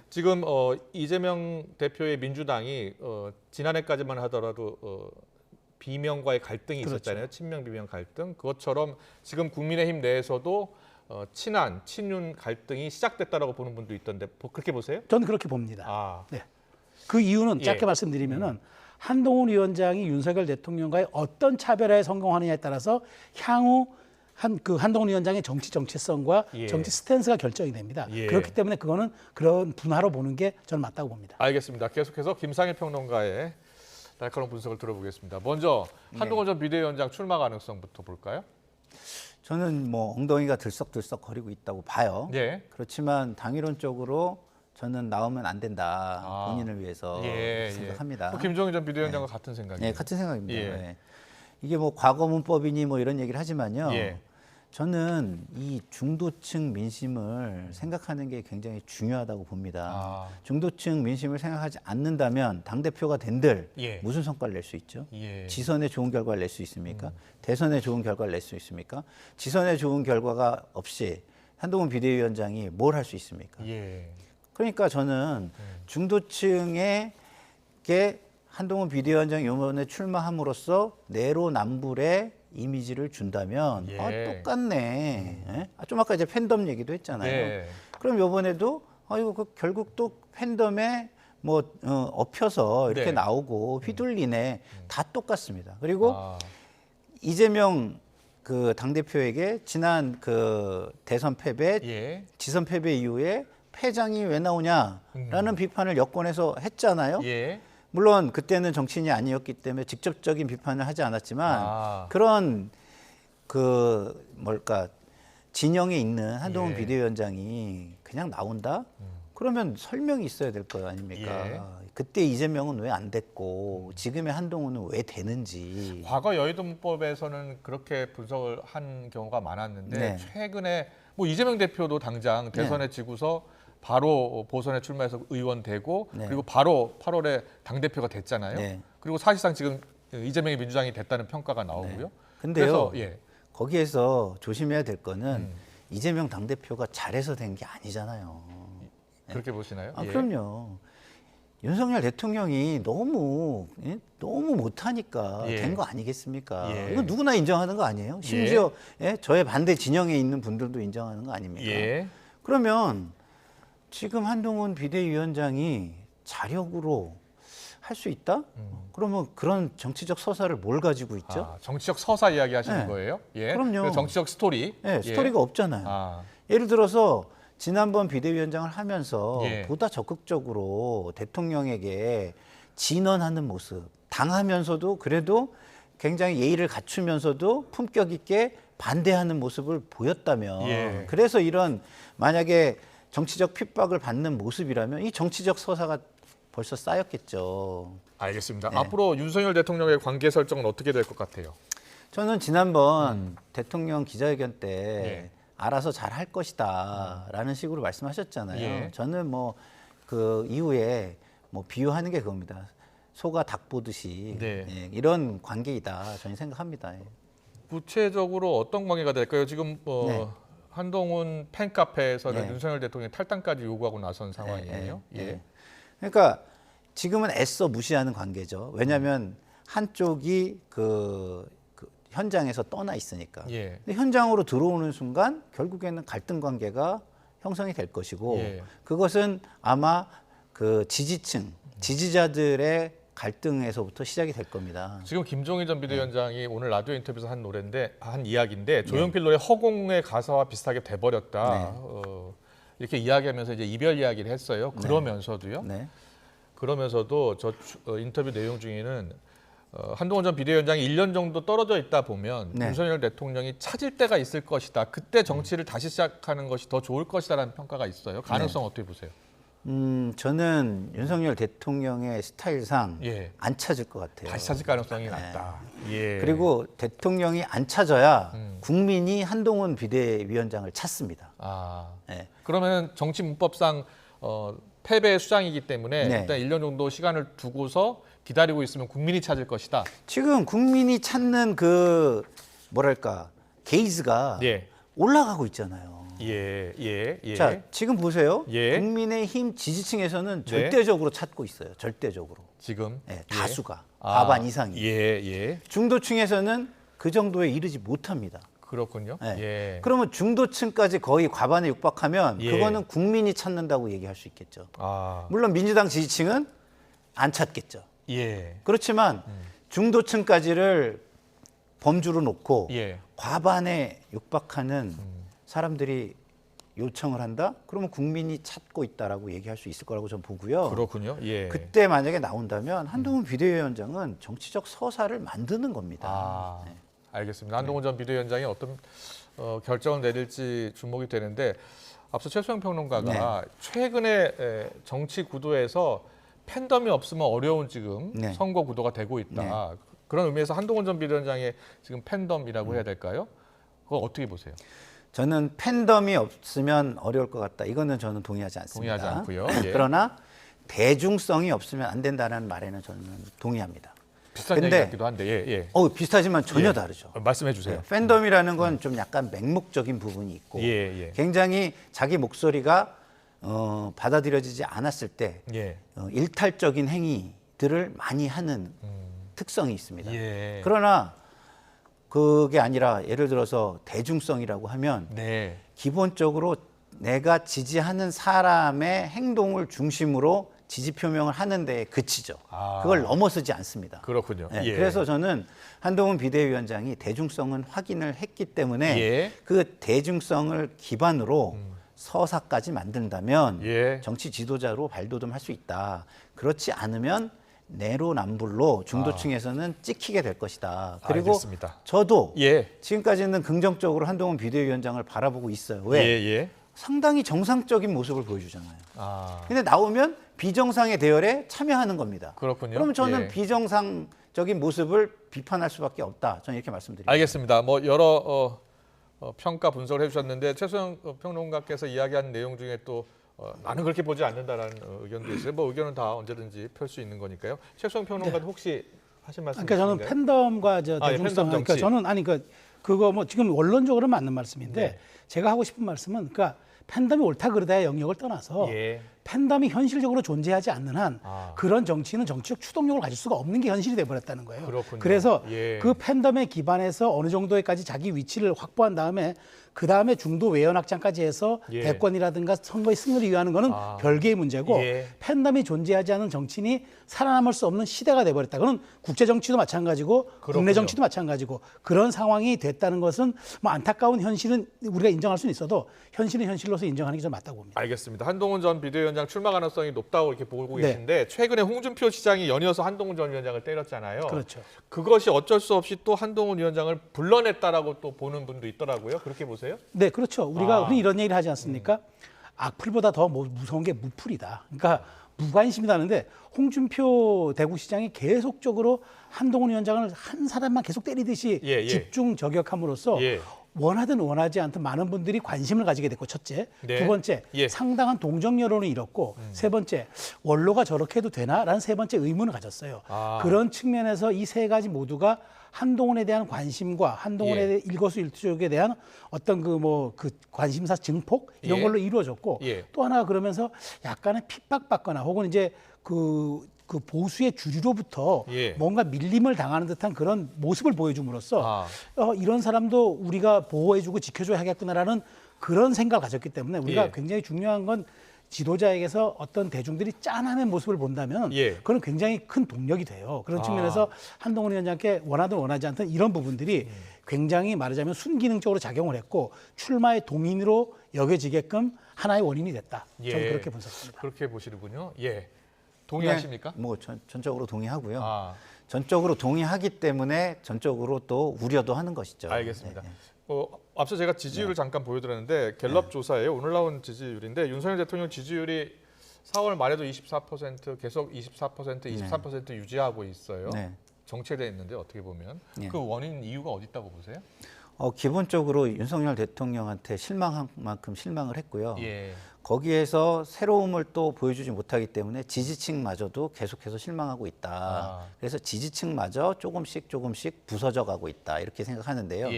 지금 이재명 대표의 민주당이 지난해까지만 하더라도 비명과의 갈등이 있었잖아요. 그렇죠. 친명 비명 갈등. 그것처럼 지금 국민의힘 내에서도 친한 친윤 갈등이 시작됐다라고 보는 분도 있던데 그렇게 보세요? 저는 그렇게 봅니다. 아. 네. 그 이유는 짧게 예. 말씀드리면은 한동훈 위원장이 윤석열 대통령과의 어떤 차별화에 성공하느냐에 따라서 향후 한동훈 위원장의 정체성과 예. 정치 스탠스가 결정이 됩니다. 예. 그렇기 때문에 그거는 그런 분화로 보는 게 저는 맞다고 봅니다. 알겠습니다. 계속해서 김상일 평론가의 날카로운 분석을 들어보겠습니다. 먼저 한동훈 전 비대위원장 출마 가능성부터 볼까요? 저는 뭐 엉덩이가 들썩들썩 거리고 있다고 봐요. 예. 그렇지만 당이론적으로 저는 나오면 안 된다. 본인을 위해서 생각합니다. 김종인 전 비대위원장과 같은 생각이에요. 네, 같은 생각입니다. 예. 네. 이게 뭐 과거 문법이니 뭐 이런 얘기를 하지만요. 예. 저는 이 중도층 민심을 생각하는 게 굉장히 중요하다고 봅니다. 중도층 민심을 생각하지 않는다면 당대표가 된들 예. 무슨 성과를 낼 수 있죠? 예. 지선에 좋은 결과를 낼 수 있습니까? 대선에 좋은 결과를 낼 수 있습니까? 지선에 좋은 결과가 없이 한동훈 비대위원장이 뭘 할 수 있습니까? 예. 그러니까 저는 중도층에게 한동훈 비대위원장 이번에 출마함으로써 내로남불의 이미지를 준다면 똑같네. 예? 좀 아까 이제 팬덤 얘기도 했잖아요. 예. 그럼 이번에도 이거 결국 또 팬덤에 뭐 엎혀서 이렇게 네. 나오고 휘둘리네. 다 똑같습니다. 그리고 이재명 그 당대표에게 지난 그 대선 패배, 지선 패배 이후에 패장이 왜 나오냐라는 비판을 여권에서 했잖아요. 예. 물론 그때는 정치인이 아니었기 때문에 직접적인 비판을 하지 않았지만 그런 그 진영에 있는 한동훈 비대위원장이 그냥 나온다? 그러면 설명이 있어야 될 거 아닙니까? 그때 이재명은 왜 안 됐고 지금의 한동훈은 왜 되는지. 과거 여의도문법에서는 그렇게 분석을 한 경우가 많았는데 네. 최근에 뭐 이재명 대표도 당장 대선에 지고서 바로 보선에 출마해서 의원 되고 네. 그리고 바로 8월에 당대표가 됐잖아요. 네. 그리고 사실상 지금 이재명이 민주당이 됐다는 평가가 나오고요. 네. 근데요. 그래서, 예. 거기에서 조심해야 될 거는 이재명 당대표가 잘해서 된 게 아니잖아요. 그렇게 보시나요? 예. 그럼요. 윤석열 대통령이 너무 못하니까 예. 된 거 아니겠습니까? 예. 이거 누구나 인정하는 거 아니에요? 심지어 저의 반대 진영에 있는 분들도 인정하는 거 아닙니까? 예. 그러면 지금 한동훈 비대위원장이 자력으로 할 수 있다? 그러면 그런 정치적 서사를 뭘 가지고 있죠? 아, 정치적 서사 이야기 하시는 네. 거예요? 예. 그럼요. 그 정치적 스토리. 네, 스토리가 없잖아요. 아. 예를 들어서 지난번 비대위원장을 하면서 예. 보다 적극적으로 대통령에게 진언하는 모습, 당하면서도 그래도 굉장히 예의를 갖추면서도 품격 있게 반대하는 모습을 보였다면 예. 그래서 이런 만약에 정치적 핍박을 받는 모습이라면 이 정치적 서사가 벌써 쌓였겠죠. 알겠습니다. 네. 앞으로 윤석열 대통령의 관계 설정은 어떻게 될 것 같아요? 저는 지난번 대통령 기자회견 때 예. 알아서 잘 할 것이다 라는 식으로 말씀하셨잖아요. 예. 저는 뭐 그 이후에 뭐 비유하는 게 그겁니다. 소가 닭 보듯이 네. 예, 이런 관계이다 저는 생각합니다. 예. 구체적으로 어떤 관계가 될까요? 지금 네. 한동훈 팬카페에서는 네. 윤석열 대통령 탈당까지 요구하고 나선 상황이에요. 예, 예. 예. 그러니까 지금은 애써 무시하는 관계죠. 왜냐하면 한쪽이 그 현장에서 떠나 있으니까. 예. 근데 현장으로 들어오는 순간 결국에는 갈등 관계가 형성이 될 것이고 예. 그것은 아마 그 지지층, 지지자들의 갈등에서부터 시작이 될 겁니다. 지금 김종인 전 비대위원장이 오늘 라디오 인터뷰에서 한 이야기인데 조용필로의 허공의 가사와 비슷하게 돼버렸다. 네. 이렇게 이야기하면서 이제 이별 이야기를 했어요. 그러면서도요. 네. 그러면서도 저 인터뷰 내용 중에는 한동훈 전 비대위원장이 1년 정도 떨어져 있다 보면 네. 윤석열 대통령이 찾을 때가 있을 것이다. 그때 정치를 다시 시작하는 것이 더 좋을 것이다라는 평가가 있어요. 가능성 어떻게 보세요? 저는 윤석열 대통령의 스타일상 예. 안 찾을 것 같아요. 다시 찾을 가능성이 낮다. 예. 그리고 대통령이 안 찾아야 국민이 한동훈 비대위원장을 찾습니다. 아. 네. 그러면 정치 문법상 패배의 수장이기 때문에 네. 일단 1년 정도 시간을 두고서 기다리고 있으면 국민이 찾을 것이다. 지금 국민이 찾는 그 뭐랄까 게이즈가 예. 올라가고 있잖아요. 예. 자, 지금 보세요. 예. 국민의힘 지지층에서는 절대적으로 찾고 있어요. 절대적으로. 지금 네, 다수가 아, 과반 이상이. 예. 중도층에서는 그 정도에 이르지 못합니다. 그렇군요. 네. 예. 그러면 중도층까지 거의 과반에 육박하면 예. 그거는 국민이 찾는다고 얘기할 수 있겠죠. 아. 물론 민주당 지지층은 안 찾겠죠. 예. 그렇지만 중도층까지를 범주로 놓고 예. 과반에 육박하는 사람들이 요청을 한다? 그러면 국민이 찾고 있다라고 얘기할 수 있을 거라고 저는 보고요. 그렇군요. 예. 그때 만약에 나온다면 한동훈 비대위원장은 정치적 서사를 만드는 겁니다. 아, 네. 알겠습니다. 한동훈 전 비대위원장이 어떤 결정을 내릴지 주목이 되는데 앞서 최수영 평론가가 최근에 정치 구도에서 팬덤이 없으면 어려운 지금 네. 선거 구도가 되고 있다. 그런 의미에서 한동훈 전 비대위원장의 지금 팬덤이라고 해야 될까요? 그거 어떻게 보세요? 저는 팬덤이 없으면 어려울 것 같다. 이거는 저는 동의하지 않습니다. 동의하지 않고요. 예. 그러나 대중성이 없으면 안 된다는 말에는 저는 동의합니다. 비슷한 얘기 같기도 한데. 예. 비슷하지만 전혀 예. 다르죠. 말씀해 주세요. 네, 팬덤이라는 건 좀 약간 맹목적인 부분이 있고 예. 굉장히 자기 목소리가 받아들여지지 않았을 때 예. 일탈적인 행위들을 많이 하는 특성이 있습니다. 예. 그러나 그게 아니라 예를 들어서 대중성이라고 하면 네. 기본적으로 내가 지지하는 사람의 행동을 중심으로 지지 표명을 하는 데에 그치죠. 아. 그걸 넘어서지 않습니다. 그렇군요. 네, 예. 그래서 저는 한동훈 비대위원장이 대중성은 확인을 했기 때문에 예. 그 대중성을 기반으로 서사까지 만든다면 예. 정치 지도자로 발돋움할 수 있다. 그렇지 않으면 내로남불로 중도층에서는 찍히게 될 것이다. 그리고 알겠습니다. 저도 예. 지금까지는 긍정적으로 한동훈 비대위원장을 바라보고 있어요. 왜? 예. 상당히 정상적인 모습을 보여주잖아요. 아. 근데 나오면 비정상의 대열에 참여하는 겁니다. 그렇군요. 그러면 저는 예. 비정상적인 모습을 비판할 수밖에 없다. 저는 이렇게 말씀드립니다. 알겠습니다. 뭐 여러 평가 분석을 해주셨는데 최수영 평론가께서 이야기한 내용 중에 또 나는 그렇게 보지 않는다라는 의견도 있어요. 뭐 의견은 다 언제든지 펼 수 있는 거니까요. 최수영 평론가도 혹시 하신 말씀. 그러니까 저는 팬덤과 대중성, 그러니까 저는 그거 뭐 지금 원론적으로는 맞는 말씀인데 네. 제가 하고 싶은 말씀은 그러니까 팬덤이 옳다 그르다의 영역을 떠나서 팬덤이 현실적으로 존재하지 않는 한 그런 정치는 정치적 추동력을 가질 수가 없는 게 현실이 돼버렸다는 거예요. 그렇군요. 그래서 그 팬덤에 기반해서 어느 정도에까지 자기 위치를 확보한 다음에 그 다음에 중도 외연 확장까지 해서 대권이라든가 선거의 승리를 위하는 거는 별개의 문제고 팬덤이 존재하지 않은 정치인이 살아남을 수 없는 시대가 돼버렸다. 그건 국제 정치도 마찬가지고 국내 정치도 마찬가지고 그런 상황이 됐다는 것은 뭐 안타까운 현실은 우리가 인정할 수는 있어도 현실은 현실로서 인정하는 게 좀 맞다고 봅니다. 알겠습니다. 한동훈 전 비대위원장 출마 가능성이 높다고 이렇게 보고 계신데 최근에 홍준표 시장이 연이어서 한동훈 전 위원장을 때렸잖아요. 그렇죠. 그것이 어쩔 수 없이 또 한동훈 위원장을 불러냈다라고 또 보는 분도 있더라고요. 그렇게 보세요? 네, 그렇죠. 우리가 흔히 이런 얘기를 하지 않습니까? 악플보다 더 무서운 게 무플이다. 그러니까 무관심이라는데 홍준표 대구시장이 계속적으로 한동훈 위원장을 한 사람만 계속 때리듯이 집중 저격함으로써 원하든 원하지 않든 많은 분들이 관심을 가지게 됐고 첫째, 두 번째 상당한 동정 여론을 잃었고 세 번째 원로가 저렇게 해도 되나라는 세 번째 의문을 가졌어요. 그런 측면에서 이 세 가지 모두가 한동훈에 대한 관심과 한동훈에 대한 일거수일투족에 대한 어떤 그 관심사 증폭 이런 걸로 이루어졌고 또 하나 그러면서 약간의 핍박받거나 혹은 이제 그 보수의 주류로부터 뭔가 밀림을 당하는 듯한 그런 모습을 보여줌으로써 이런 사람도 우리가 보호해주고 지켜줘야 하겠구나라는 그런 생각을 가졌기 때문에 우리가 굉장히 중요한 건 지도자에게서 어떤 대중들이 짠하는 모습을 본다면 그건 굉장히 큰 동력이 돼요. 그런 측면에서 한동훈 위원장께 원하든 원하지 않든 이런 부분들이 굉장히 말하자면 순기능적으로 작용을 했고 출마의 동인으로 여겨지게끔 하나의 원인이 됐다. 저는 그렇게 분석합니다. 그렇게 보시는군요. 동의하십니까? 네, 뭐 전적으로 동의하고요. 전적으로 동의하기 때문에 전적으로 또 우려도 하는 것이죠. 알겠습니다. 앞서 제가 지지율을 잠깐 보여드렸는데 갤럽 조사예요. 오늘 나온 지지율인데 윤석열 대통령 지지율이 4월 말에도 24% 계속 24%, 23% 유지하고 있어요. 정체돼 있는데 어떻게 보면 그 원인 이유가 어디 있다고 보세요? 기본적으로 윤석열 대통령한테 실망한 만큼 실망을 했고요. 거기에서 새로움을 또 보여주지 못하기 때문에 지지층마저도 계속해서 실망하고 있다. 그래서 지지층마저 조금씩 부서져 가고 있다. 이렇게 생각하는데요.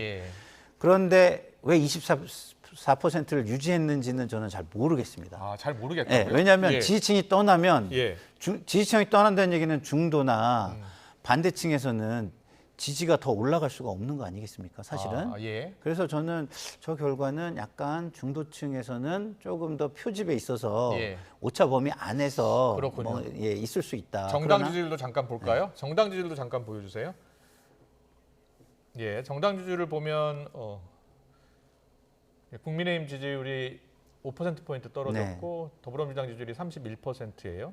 그런데 왜 24%를 유지했는지는 저는 잘 모르겠습니다. 잘 모르겠다고요? 왜냐하면 지지층이 떠나면 지지층이 떠난다는 얘기는 중도나 반대층에서는 지지가 더 올라갈 수가 없는 거 아니겠습니까? 사실은. 그래서 저는 저 결과는 약간 중도층에서는 조금 더 표집에 있어서 오차 범위 안에서 있을 수 있다. 정당 지지율도 잠깐 볼까요? 정당 지지율도 잠깐 보여주세요. 정당 지지율을 보면 국민의힘 지지율이 5%포인트 떨어졌고 더불어민주당 지지율이 31%예요.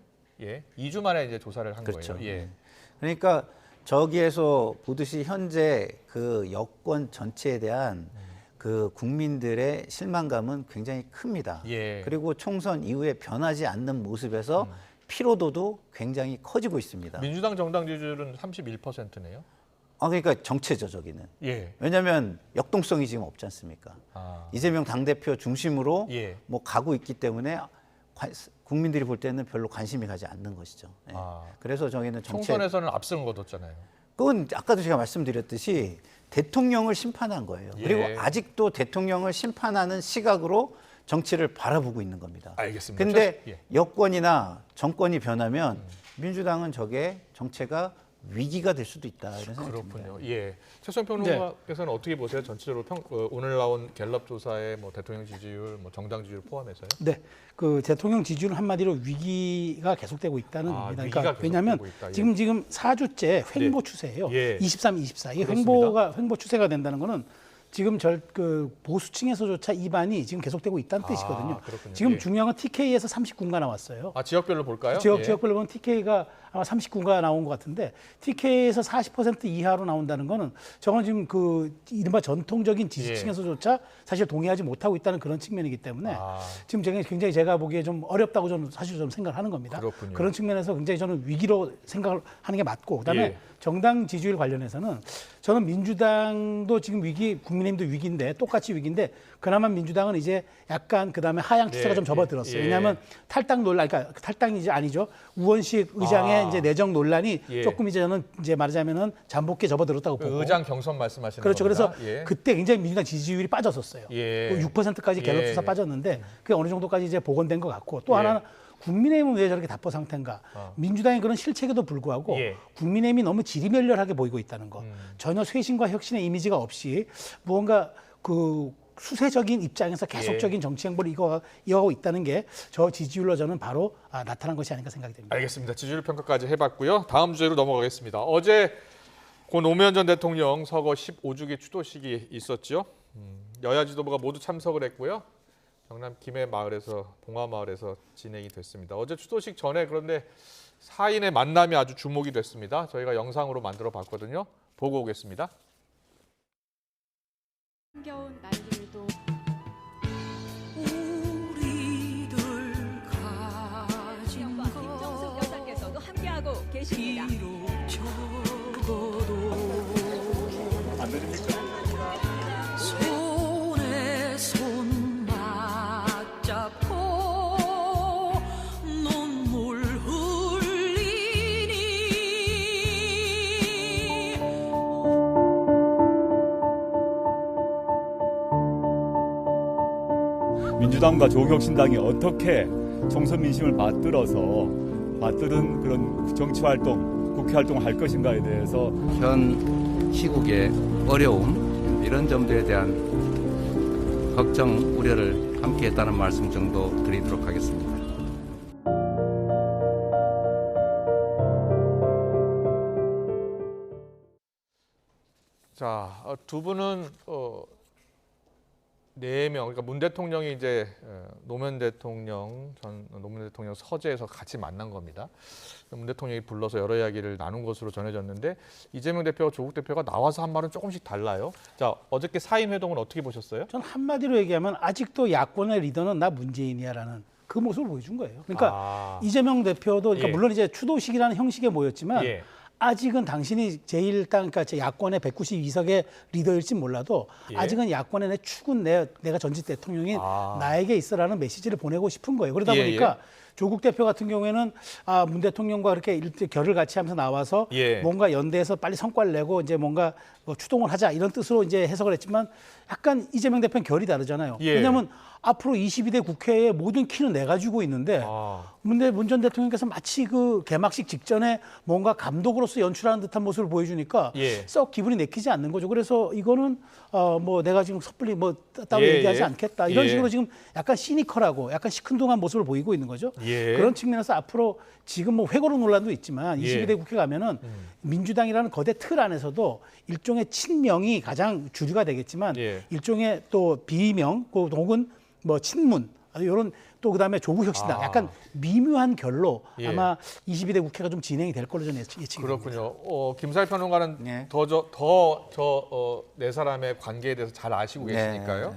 2주 만에 이제 조사를 한 거예요. 그러니까 저기에서 보듯이 현재 그 여권 전체에 대한 그 국민들의 실망감은 굉장히 큽니다. 그리고 총선 이후에 변하지 않는 모습에서 피로도도 굉장히 커지고 있습니다. 민주당 정당 지지율은 31%네요. 그러니까 정체죠, 저기는. 왜냐하면 역동성이 지금 없지 않습니까? 이재명 당대표 중심으로 뭐 가고 있기 때문에 국민들이 볼 때는 별로 관심이 가지 않는 것이죠. 그래서 저희는 총선에서는 앞선 거뒀잖아요. 그건 아까도 제가 말씀드렸듯이 대통령을 심판한 거예요. 그리고 아직도 대통령을 심판하는 시각으로 정치를 바라보고 있는 겁니다. 알겠습니다. 근데 여권이나 정권이 변하면 민주당은 저게 정체가 위기가 될 수도 있다 이런 생각이 듭니다. 그렇군요. 최수영 평론가께서는 어떻게 보세요? 전체적으로 오늘 나온 갤럽 조사의 뭐 대통령 지지율, 뭐 정당 지지율 포함해서요? 그 대통령 지지율은 한마디로 위기가 계속되고 있다는 겁니다. 그러니까 왜냐하면 지금 4주째 횡보 추세예요. 23, 24. 이게 횡보 추세가 된다는 거는 지금 그 보수층에서조차 이반이 지금 계속되고 있다는 뜻이거든요. 지금 중요한 건 TK에서 39가 나왔어요. 지역별로 볼까요? 지역별로 보면 TK가 아마 39가 나온 것 같은데 TK에서 40% 이하로 나온다는 거는 저건 지금 그 이른바 전통적인 지지층에서조차 사실 동의하지 못하고 있다는 그런 측면이기 때문에 지금 굉장히 제가 보기에 좀 어렵다고 저는 사실 좀 생각하는 겁니다. 그런 측면에서 굉장을 저는 위기로 생각을 하는 게 맞고 그다음에 정당 지지율 관련해서는 저는 민주당도 지금 국민의힘도 위기인데 똑같이 위기인데 그나마 민주당은 이제 약간 그다음에 하향 추세가 좀 접어들었어요. 왜냐하면 탈당 논란, 그러니까 탈당이 아니죠. 우원식 의장의 간의 이제 내정 논란이 예. 조금 이제 저는 이제 말하자면은 잠복기에 접어들었다고 보고. 의장 경선 말씀하시는 그렇죠. 겁니다. 그래서 예. 그때 굉장히 민주당 지지율이 빠졌었어요. 예. 6%까지 갤럽 수사 빠졌는데 그게 어느 정도까지 이제 복원된 것 같고 또 하나는 국민의힘은 왜 저렇게 답보 상태인가? 민주당의 그런 실책에도 불구하고 국민의힘이 너무 지리멸렬하게 보이고 있다는 거. 전혀 쇄신과 혁신의 이미지가 없이 무언가 그 수세적인 입장에서 계속적인 정치 행보를 이어가고 있다는 게 저 지지율로 저는 바로 나타난 것이 아닌가 생각이 됩니다. 알겠습니다. 지지율 평가까지 해봤고요. 다음 주제로 넘어가겠습니다. 어제 고 노무현 전 대통령 서거 15주기 추도식이 있었죠. 여야 지도부가 모두 참석을 했고요. 경남 김해마을에서 봉화마을에서 진행이 됐습니다. 어제 추도식 전에 그런데 사인의 만남이 아주 주목이 됐습니다. 저희가 영상으로 만들어 봤거든요. 보고 오겠습니다. 흥겨운 날들도 우리들 가진 것 김정숙 여사께서도 함께하고 계십니다. 안 되십니까? 손에 손 맞잡고 눈물 흘리니 민주당과 조국혁신당이 어떻게 총선 민심을 받들은 그런 정치활동, 국회활동을 할 것인가에 대해서 현 시국의 어려움 이런 점들에 대한 걱정, 우려를 함께 했다는 말씀 정도 드리도록 하겠습니다. 자, 두 분은 4명, 그러니까 문 대통령이 이제 노무현 대통령 서재에서 같이 만난 겁니다. 문 대통령이 불러서 여러 이야기를 나눈 것으로 전해졌는데 이재명 대표와 조국 대표가 나와서 한 말은 조금씩 달라요. 자, 어저께 사임 회동은 어떻게 보셨어요? 전 한마디로 얘기하면 아직도 야권의 리더는 나 문재인이야라는 그 모습을 보여준 거예요. 그러니까 이재명 대표도 그러니까 물론 이제 추도식이라는 형식에 모였지만 아직은 당신이 제1당, 그러니까 야권의 192석의 리더일지 몰라도 아직은 야권의 내 축은 내가 전직 대통령인 나에게 있어라는 메시지를 보내고 싶은 거예요. 그러다 보니까 조국 대표 같은 경우에는 문 대통령과 그렇게 결을 같이 하면서 나와서 뭔가 연대해서 빨리 성과를 내고 이제 뭔가 추동을 하자 이런 뜻으로 이제 해석을 했지만 약간 이재명 대표는 결이 다르잖아요. 왜냐하면 앞으로 22대 국회의 모든 키는 내가 주고 있는데 문 전 대통령께서 마치 그 개막식 직전에 뭔가 감독으로서 연출하는 듯한 모습을 보여주니까 썩 기분이 내키지 않는 거죠. 그래서 이거는 뭐 내가 지금 섣불리 뭐 따로 얘기하지 않겠다 이런 식으로 지금 약간 시니컬하고 약간 시큰둥한 모습을 보이고 있는 거죠. 그런 측면에서 앞으로 지금 뭐 회고록 논란도 있지만 22대 국회 가면은 민주당이라는 거대 틀 안에서도 일종의 친명이 가장 주류가 되겠지만 일종의 또 비명 혹은 뭐 친문 이런 또 그다음에 조국혁신당 약간 미묘한 결로 아마 22대 국회가 좀 진행이 될 걸로 저는 예측이 그렇군요. 김사일 평론가는 네 사람의 관계에 대해서 잘 아시고 계시니까요.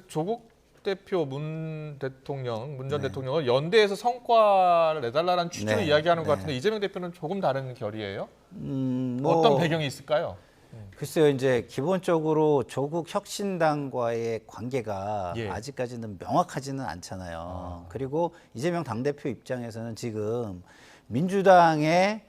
조국 대표, 문 전 대통령은 연대에서 성과를 내달라는 취지로 이야기하는 것 같은데 이재명 대표는 조금 다른 결이에요? 어떤 배경이 있을까요? 글쎄요, 이제 기본적으로 조국 혁신당과의 관계가 아직까지는 명확하지는 않잖아요. 그리고 이재명 당대표 입장에서는 지금 민주당의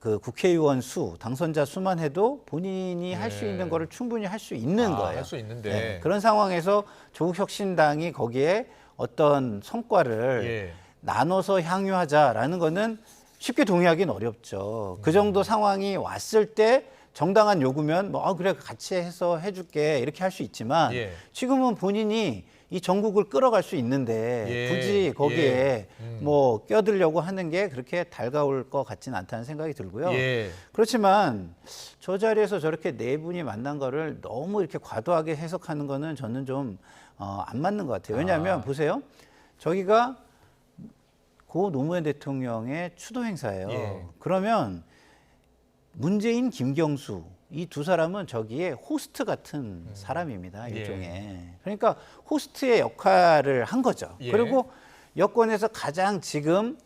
그 국회의원 수, 당선자 수만 해도 본인이 할 수 있는 거를 충분히 할 수 있는 거예요. 할 수 있는데. 그런 상황에서 조국 혁신당이 거기에 어떤 성과를 나눠서 향유하자라는 거는 쉽게 동의하기는 어렵죠. 그 정도 상황이 왔을 때 정당한 요구면 뭐 그래 같이 해서 해줄게 이렇게 할 수 있지만 지금은 본인이 이 전국을 끌어갈 수 있는데 굳이 거기에 뭐 껴들려고 하는 게 그렇게 달가울 것 같지는 않다는 생각이 들고요. 그렇지만 저 자리에서 저렇게 네 분이 만난 거를 너무 이렇게 과도하게 해석하는 거는 저는 좀 안 맞는 것 같아요. 왜냐하면 보세요. 저기가 고 노무현 대통령의 추도 행사예요. 그러면 문재인, 김경수 이 두 사람은 저기에 호스트 같은 사람입니다. 일종의. 그러니까 호스트의 역할을 한 거죠. 그리고 여권에서 가장 지금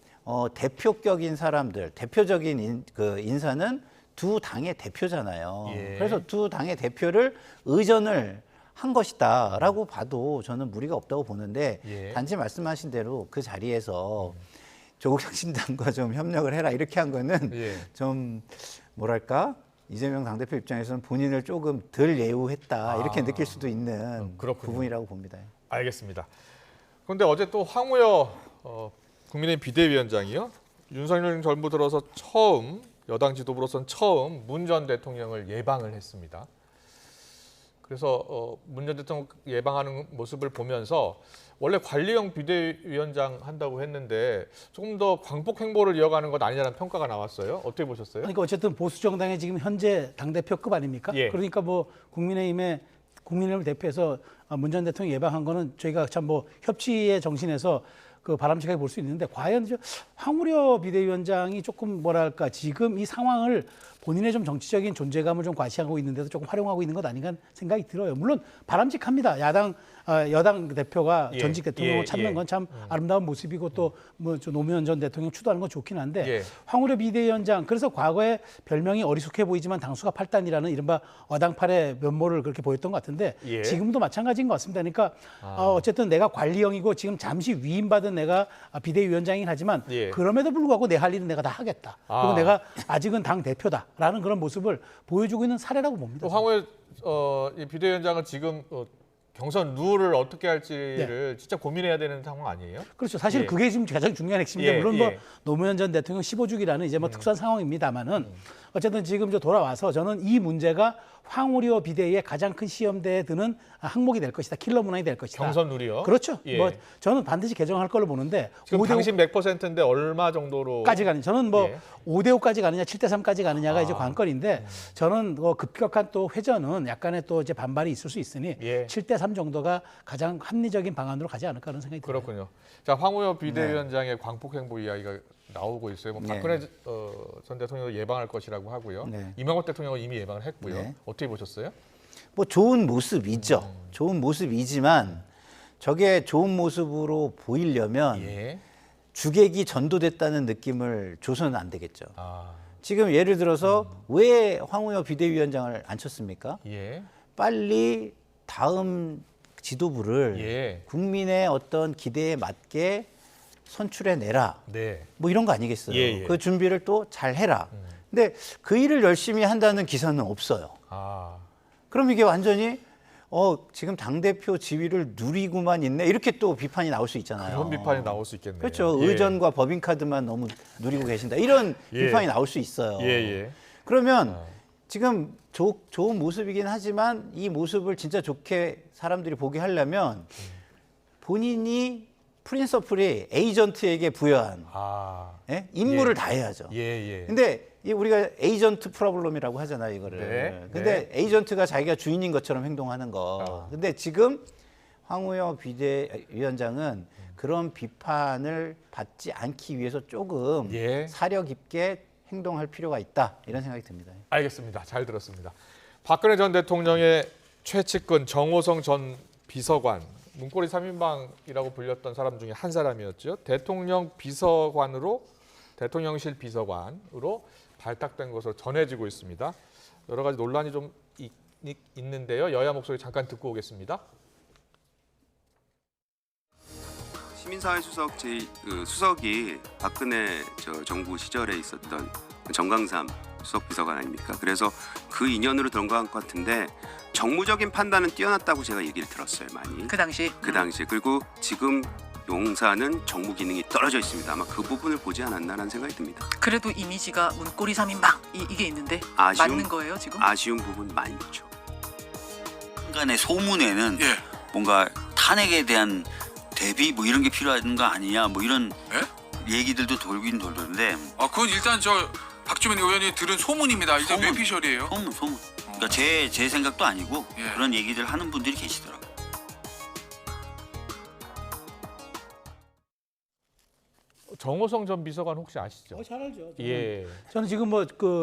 대표격인 사람들, 대표적인 인사는 두 당의 대표잖아요. 그래서 두 당의 대표를 의전을 한 것이다라고 봐도 저는 무리가 없다고 보는데 단지 말씀하신 대로 그 자리에서 조국혁신당과 좀 협력을 해라 이렇게 한 거는 좀 뭐랄까 이재명 당대표 입장에서는 본인을 조금 덜 예우했다 이렇게 느낄 수도 있는 부분이라고 봅니다. 알겠습니다. 그런데 어제 또 황우여 국민의힘 비대위원장이요. 윤석열 정부 들어서 처음 여당 지도부로서는 처음 문 전 대통령을 예방을 했습니다. 그래서 문 전 대통령 예방하는 모습을 보면서 원래 관리형 비대위원장 한다고 했는데 조금 더 광복 행보를 이어가는 것 아니냐는 평가가 나왔어요. 어떻게 보셨어요? 그러니까 어쨌든 보수 정당의 지금 현재 당 대표급 아닙니까? 그러니까 뭐 국민의힘을 대표해서 문 전 대통령 예방한 거는 저희가 참 뭐 협치의 정신에서 그 바람직하게 볼 수 있는데 과연 황우여 비대위원장이 조금 뭐랄까 지금 이 상황을 본인의 좀 정치적인 존재감을 좀 과시하고 있는데도 조금 활용하고 있는 것 아닌가 생각이 들어요. 물론 바람직합니다. 여당 대표가 전직 대통령을 찾는 건 참 아름다운 모습이고 또 뭐 노무현 전 대통령 추도하는 건 좋긴 한데 황우여 비대위원장 그래서 과거에 별명이 어리숙해 보이지만 당수가 8단이라는 이른바 어당팔의 면모를 그렇게 보였던 것 같은데 지금도 마찬가지인 것 같습니다. 그러니까 어쨌든 내가 관리형이고 지금 잠시 위임받은 내가 비대위원장이긴 하지만 그럼에도 불구하고 내 할 일은 내가 다 하겠다. 그리고 내가 아직은 당 대표다라는 그런 모습을 보여주고 있는 사례라고 봅니다. 황우여 이 비대위원장은 지금 경선 룰을 어떻게 할지를 진짜 고민해야 되는 상황 아니에요? 그렇죠. 사실 그게 지금 가장 중요한 핵심인데 물론 뭐 노무현 전 대통령 15주기라는 이제 뭐 특수한 상황입니다만은 어쨌든 지금 돌아와서 저는 이 문제가 황우여 비대위의 가장 큰 시험대에 드는 항목이 될 것이다. 킬러 문항이 될 것이다. 경선 룰이요? 그렇죠. 뭐 저는 반드시 개정할 걸로 보는데 지금 당신 100%인데 얼마 정도로까지 가는? 저는 뭐 5대5까지 가느냐 7대3까지 가느냐가 이제 관건인데 저는 급격한 또 회전은 약간의 또 이제 반발이 있을 수 있으니 7대3 정도가 가장 합리적인 방안으로 가지 않을까 하는 생각이 들어요. 그렇군요. 자, 황우여 비대위원장의 광폭 행보 이야기가 나오고 있어요. 뭐 박근혜 전 대통령도 예방할 것이라고 하고요. 이명박 대통령은 이미 예방을 했고요. 어떻게 보셨어요? 뭐 좋은 모습이죠. 좋은 모습이지만 저게 좋은 모습으로 보이려면 주객이 전도됐다는 느낌을 줘서는 안 되겠죠. 지금 예를 들어서 왜 황우여 비대위원장을 안 쳤습니까? 빨리 다음 지도부를 국민의 어떤 기대에 맞게 선출해내라. 뭐 이런 거 아니겠어요. 그 준비를 또 잘 해라. 근데 그 일을 열심히 한다는 기사는 없어요. 그럼 이게 완전히 지금 당대표 지위를 누리고만 있네. 이렇게 또 비판이 나올 수 있잖아요. 그런 비판이 나올 수 있겠네요. 그렇죠. 의전과 법인카드만 너무 누리고 계신다. 이런 비판이 나올 수 있어요. 그러면 지금 좋은 모습이긴 하지만 이 모습을 진짜 좋게 사람들이 보게 하려면 본인이 프린서플이 에이전트에게 부여한 임무를 다해야죠. 근데 우리가 에이전트 프로블럼이라고 하잖아요, 이거를. 근데 에이전트가 자기가 주인인 것처럼 행동하는 거. 근데 지금 황우여 비대위원장은 그런 비판을 받지 않기 위해서 조금 사려 깊게 행동할 필요가 있다. 이런 생각이 듭니다. 알겠습니다. 잘 들었습니다. 박근혜 전 대통령의 최측근 정호성 전 비서관, 문고리 3인방이라고 불렸던 사람 중에 한 사람이었죠. 대통령실 비서관으로 발탁된 것으로 전해지고 있습니다. 여러 가지 논란이 좀 있는데요. 여야 목소리 잠깐 듣고 오겠습니다. 시민사회수석 수석이 박근혜 정부 시절에 있었던 정강삼 수석 비서관 아닙니까? 그래서 그 인연으로 들어간 것 같은데 정무적인 판단은 뛰어났다고 제가 얘기를 들었어요, 많이. 그 당시? 그 당시에. 그리고 지금 용사는 정무 기능이 떨어져 있습니다. 아마 그 부분을 보지 않았나라는 생각이 듭니다. 그래도 이미지가 문고리 3인방 이게 있는데 맞는 거예요, 지금? 아쉬운 부분 많죠. 간의 소문에는 뭔가 탄핵에 대한 대비 뭐 이런 게 필요한 거 아니냐 뭐 이런 얘기들도 돌긴 돌던데. 그건 일단 박주민 의원이 들은 소문입니다. 이게 뇌피셜이에요. 소문. 그러니까 제 생각도 아니고 그런 얘기들 하는 분들이 계시더라고요. 정호성 전 비서관 혹시 아시죠? 잘 알죠. 예. 저는 지금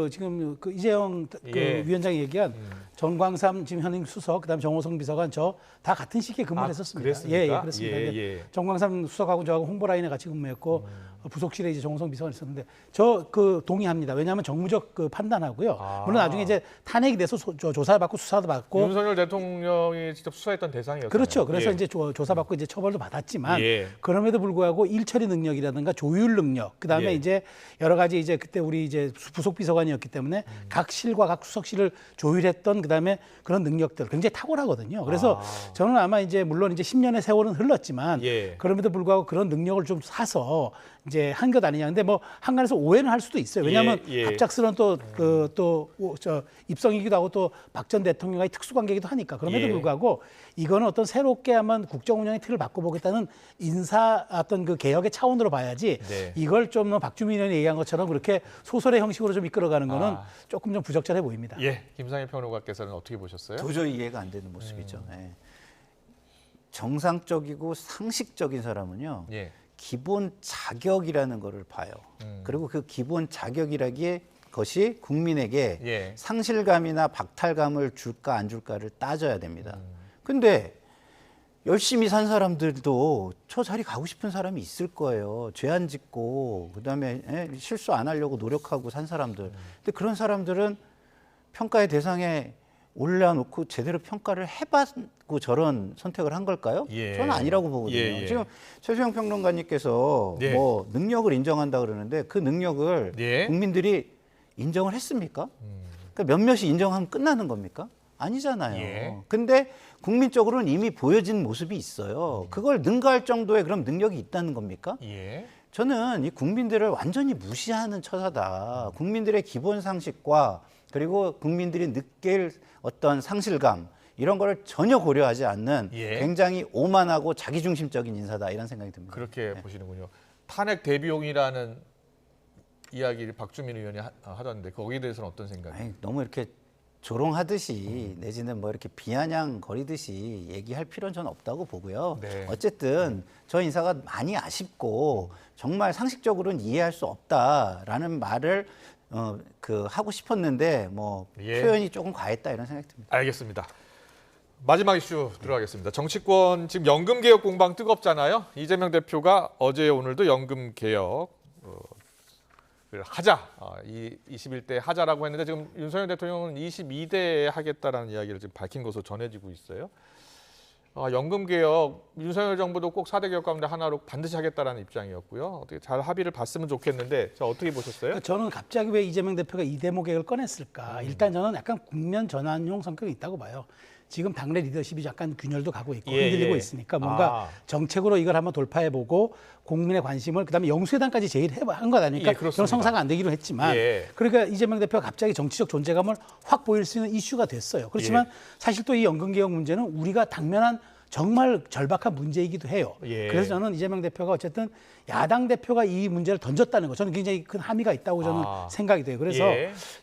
지금 이재영 위원장이 얘기한 정광삼 지금 현임 수석, 그다음 정호성 비서관 저 다 같은 시기에 근무를 했었습니다. 그랬습니까? 예, 그렇습니다. 예, 이제 예. 정광삼 수석하고 저하고 홍보라인에 같이 근무했고 부속실에 이제 정호성 비서관 있었는데 저 그 동의합니다. 왜냐하면 정무적 그 판단하고요. 물론 나중에 이제 탄핵이 돼서 조사를 받고 수사도 받고 윤석열 대통령이 직접 수사했던 대상이었잖아요. 그렇죠. 그래서 예. 이제 조사받고 이제 처벌도 받았지만 예. 그럼에도 불구하고 일처리 능력이라든가 조율 능력, 그다음에 예. 이제 여러 가지 이제 그때 우리 이제 부속 비서관이었기 때문에 각 실과 각 수석실을 조율했던 그다음에 그런 능력들 굉장히 탁월하거든요. 그래서 저는 아마 이제 물론 이제 10년의 세월은 흘렀지만 예. 그럼에도 불구하고 그런 능력을 좀 사서 이제 한 것 아니냐. 근데 뭐 한간에서 오해는 할 수도 있어요. 왜냐하면 예, 예. 갑작스러운 또 입성이기도 하고 또 박 전 대통령과의 특수관계이기도 하니까 그럼에도 예. 불구하고 이거는 어떤 새롭게 한번 국정 운영의 틀을 바꿔보겠다는 인사 어떤 그 개혁의 차원으로 봐야지 네. 이걸 좀 박주민 의원이 얘기한 것처럼 그렇게 소설의 형식으로 좀 이끌어가는 거는 조금 좀 부적절해 보입니다. 예, 김상일 평론가께서는 어떻게 보셨어요? 도저히 이해가 안 되는 모습이죠. 예. 정상적이고 상식적인 사람은요. 예. 기본 자격이라는 거를 봐요. 그리고 그 기본 자격이라기에 것이 국민에게 예. 상실감이나 박탈감을 줄까 안 줄까를 따져야 됩니다. 근데 열심히 산 사람들도 저 자리 가고 싶은 사람이 있을 거예요. 죄 안 짓고 그다음에 실수 안 하려고 노력하고 산 사람들. 근데 그런 사람들은 평가의 대상에 올려놓고 제대로 평가를 해봤고 저런 선택을 한 걸까요? 예. 저는 아니라고 보거든요. 예, 예. 지금 최수영 평론가님께서 예. 뭐 능력을 인정한다 그러는데 그 능력을 예. 국민들이 인정을 했습니까? 그러니까 몇몇이 인정하면 끝나는 겁니까? 아니잖아요. 예. 근데 국민적으로는 이미 보여진 모습이 있어요. 그걸 능가할 정도의 그런 능력이 있다는 겁니까? 예. 저는 이 국민들을 완전히 무시하는 처사다. 국민들의 기본 상식과 그리고 국민들이 느낄 어떤 상실감 이런 거를 전혀 고려하지 않는 예. 굉장히 오만하고 자기중심적인 인사다 이런 생각이 듭니다. 그렇게 보시는군요. 탄핵 대비용이라는 이야기를 박주민 의원이 하던데 거기에 대해서는 어떤 생각이에요? 아니, 너무 이렇게 조롱하듯이 내지는 뭐 이렇게 비아냥거리듯이 얘기할 필요는 저는 없다고 보고요. 네. 어쨌든 저 인사가 많이 아쉽고 정말 상식적으로는 이해할 수 없다라는 말을 하고 싶었는데 뭐 예. 표현이 조금 과했다 이런 생각이 듭니다. 알겠습니다. 마지막 이슈 들어가겠습니다. 정치권 지금 연금 개혁 공방 뜨겁잖아요. 이재명 대표가 어제 오늘도 연금 개혁 하자, 21대 하자라고 했는데 지금 윤석열 대통령은 22대에 하겠다라는 이야기를 지금 밝힌 것으로 전해지고 있어요. 연금 개혁, 윤석열 정부도 꼭 4대 개혁 가운데 하나로 반드시 하겠다라는 입장이었고요. 어떻게 잘 합의를 봤으면 좋겠는데 저 어떻게 보셨어요? 저는 갑자기 왜 이재명 대표가 이 대목 계획을 꺼냈을까? 일단 저는 약간 국면 전환용 성격이 있다고 봐요. 지금 당내 리더십이 약간 균열도 가고 있고 흔들리고 있으니까 뭔가 정책으로 이걸 한번 돌파해보고 국민의 관심을 그다음에 영수회담까지 제의한 것 아닙니까? 그런 성사가 안 되기로 했지만 그러니까 이재명 대표가 갑자기 정치적 존재감을 확 보일 수 있는 이슈가 됐어요. 그렇지만 사실 또 이 연금개혁 문제는 우리가 당면한 정말 절박한 문제이기도 해요. 그래서 저는 이재명 대표가 어쨌든 야당 대표가 이 문제를 던졌다는 거 저는 굉장히 큰 함의가 있다고 저는 생각이 돼요. 그래서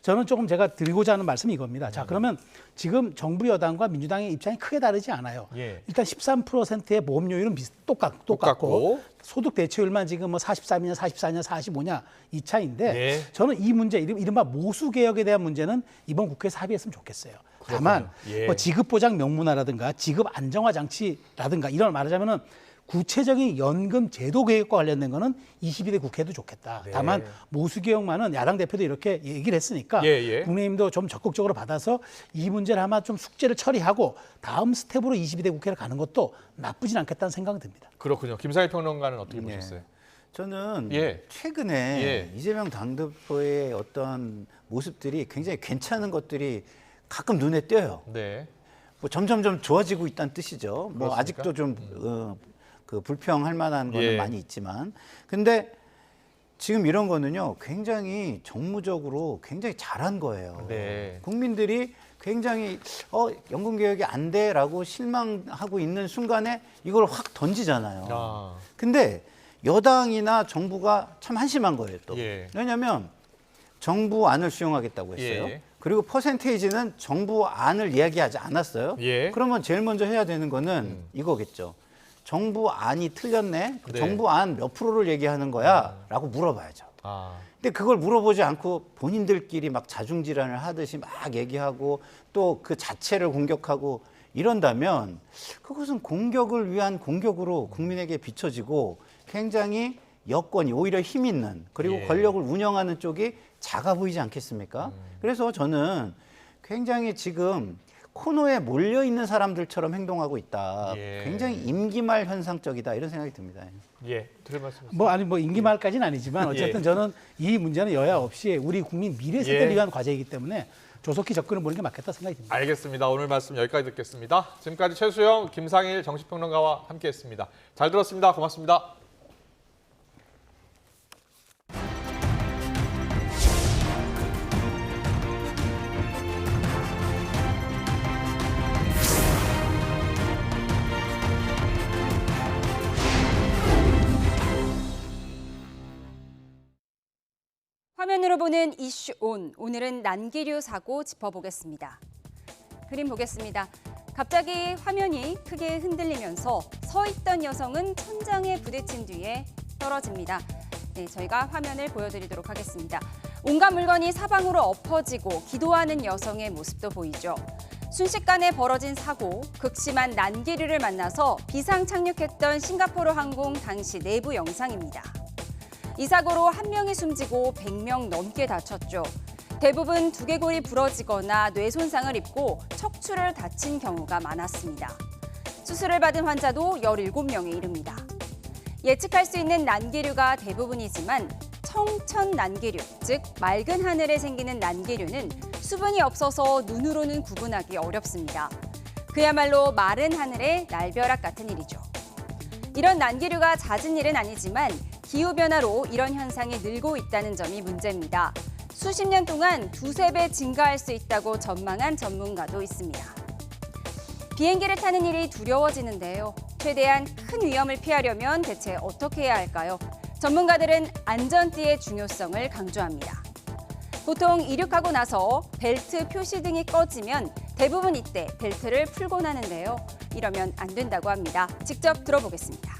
저는 조금 제가 드리고자 하는 말씀이 이겁니다. 자, 그러면 지금 정부 여당과 민주당의 입장이 크게 다르지 않아요. 일단 13%의 보험료율은 똑같고 소득 대체율만 지금 뭐 43이냐 44냐 45냐 이 차이인데 저는 이 문제 이른바 모수개혁에 대한 문제는 이번 국회에서 합의했으면 좋겠어요. 다만 뭐 지급보장 명문화라든가 지급 안정화 장치라든가 이런 말하자면은 구체적인 연금 제도 개혁과 관련된 거는 22대 국회도 좋겠다. 다만 모수개혁만은 야당 대표도 이렇게 얘기를 했으니까 국민의힘도 좀 적극적으로 받아서 이 문제를 아마 좀 숙제를 처리하고 다음 스텝으로 22대 국회를 가는 것도 나쁘진 않겠다는 생각이 듭니다. 그렇군요. 김상일 평론가는 어떻게 보셨어요? 저는 최근에 이재명 당대표의 어떤 모습들이 굉장히 괜찮은 것들이 가끔 눈에 띄어요. 뭐 점점점 좋아지고 있다는 뜻이죠. 뭐 그렇습니까? 아직도 좀 그 불평할 만한 거는 많이 있지만, 근데 지금 이런 거는요 굉장히 정무적으로 굉장히 잘한 거예요. 국민들이 굉장히 연금 개혁이 안 돼라고 실망하고 있는 순간에 이걸 확 던지잖아요. 근데 여당이나 정부가 참 한심한 거예요. 또 왜냐하면 정부 안을 수용하겠다고 했어요. 그리고 퍼센테이지는 정부 안을 이야기하지 않았어요. 그러면 제일 먼저 해야 되는 거는 이거겠죠. 정부 안이 틀렸네. 정부 안 몇 프로를 얘기하는 거야? 라고 물어봐야죠. 근데 그걸 물어보지 않고 본인들끼리 막 자중질환을 하듯이 막 얘기하고 또 그 자체를 공격하고 이런다면 그것은 공격을 위한 공격으로 국민에게 비춰지고 굉장히 여권이 오히려 힘 있는 그리고 권력을 운영하는 쪽이 작아 보이지 않겠습니까? 그래서 저는 굉장히 지금 코너에 몰려 있는 사람들처럼 행동하고 있다. 굉장히 임기말 현상적이다 이런 생각이 듭니다. 들을 말씀. 뭐 임기말까지는 아니지만 어쨌든 저는 이 문제는 여야 없이 우리 국민 미래 세대를 위한 과제이기 때문에 조속히 접근을 보는 게 맞겠다 생각이 듭니다. 알겠습니다. 오늘 말씀 여기까지 듣겠습니다. 지금까지 최수영, 김상일 정치평론가와 함께했습니다. 잘 들었습니다. 고맙습니다. 화면으로 보는 이슈 온, 오늘은 난기류 사고 짚어보겠습니다. 그림 보겠습니다. 갑자기 화면이 크게 흔들리면서 서 있던 여성은 천장에 부딪힌 뒤에 떨어집니다. 네, 저희가 화면을 보여드리도록 하겠습니다. 온갖 물건이 사방으로 엎어지고 기도하는 여성의 모습도 보이죠. 순식간에 벌어진 사고, 극심한 난기류를 만나서 비상 착륙했던 싱가포르 항공 당시 내부 영상입니다. 이 사고로 1명이 숨지고 100명 넘게 다쳤죠. 대부분 두개골이 부러지거나 뇌 손상을 입고 척추를 다친 경우가 많았습니다. 수술을 받은 환자도 17명에 이릅니다. 예측할 수 있는 난기류가 대부분이지만 청천 난기류, 즉 맑은 하늘에 생기는 난기류는 수분이 없어서 눈으로는 구분하기 어렵습니다. 그야말로 마른 하늘의 날벼락 같은 일이죠. 이런 난기류가 잦은 일은 아니지만 기후변화로 이런 현상이 늘고 있다는 점이 문제입니다. 수십 년 동안 2~3배 증가할 수 있다고 전망한 전문가도 있습니다. 비행기를 타는 일이 두려워지는데요. 최대한 큰 위험을 피하려면 대체 어떻게 해야 할까요? 전문가들은 안전띠의 중요성을 강조합니다. 보통 이륙하고 나서 벨트 표시 등이 꺼지면 대부분 이때 벨트를 풀곤 하는데요. 이러면 안 된다고 합니다. 직접 들어보겠습니다.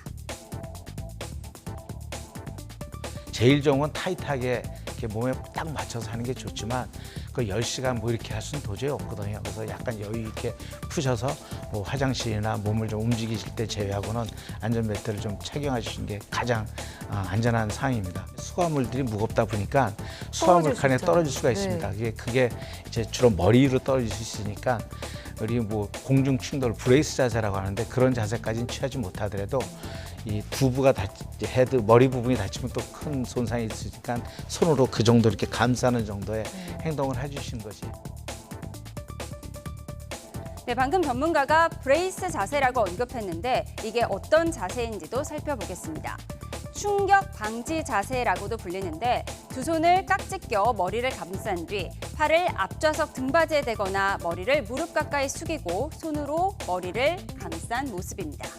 제일 좋은 건 타이트하게 이렇게 몸에 딱 맞춰서 하는 게 좋지만 그 10시간 뭐 이렇게 할 수는 도저히 없거든요. 그래서 약간 여유 있게 푸셔서 뭐 화장실이나 몸을 좀 움직이실 때 제외하고는 안전벨트를 좀 착용하시는 게 가장 안전한 상황입니다. 수화물들이 무겁다 보니까 수화물 칸에 떨어질 수가 있습니다. 그게 이제 주로 머리로 떨어질 수 있으니까 우리 뭐 공중 충돌 브레이스 자세라고 하는데 그런 자세까지는 취하지 못하더라도 이 두부가 헤드 머리 부분이 다치면 또 큰 손상이 있으니까 손으로 그 정도 이렇게 감싸는 정도의 행동을 해주시는 것이. 네, 방금 전문가가 브레이스 자세라고 언급했는데 이게 어떤 자세인지도 살펴보겠습니다. 충격 방지 자세라고도 불리는데 두 손을 깍지 껴 머리를 감싼 뒤 팔을 앞좌석 등받이에 대거나 머리를 무릎 가까이 숙이고 손으로 머리를 감싼 모습입니다.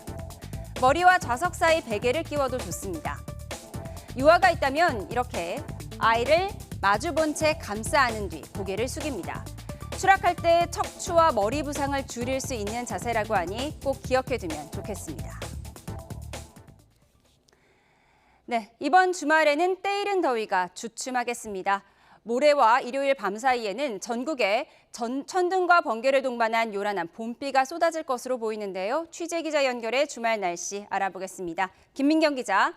머리와 좌석 사이 베개를 끼워도 좋습니다. 유아가 있다면 이렇게 아이를 마주 본 채 감싸 안은 뒤 고개를 숙입니다. 추락할 때 척추와 머리 부상을 줄일 수 있는 자세라고 하니 꼭 기억해두면 좋겠습니다. 네, 이번 주말에는 때이른 더위가 주춤하겠습니다. 모레와 일요일 밤 사이에는 전국에 천둥과 번개를 동반한 요란한 봄비가 쏟아질 것으로 보이는데요. 취재기자 연결해 주말 날씨 알아보겠습니다. 김민경 기자.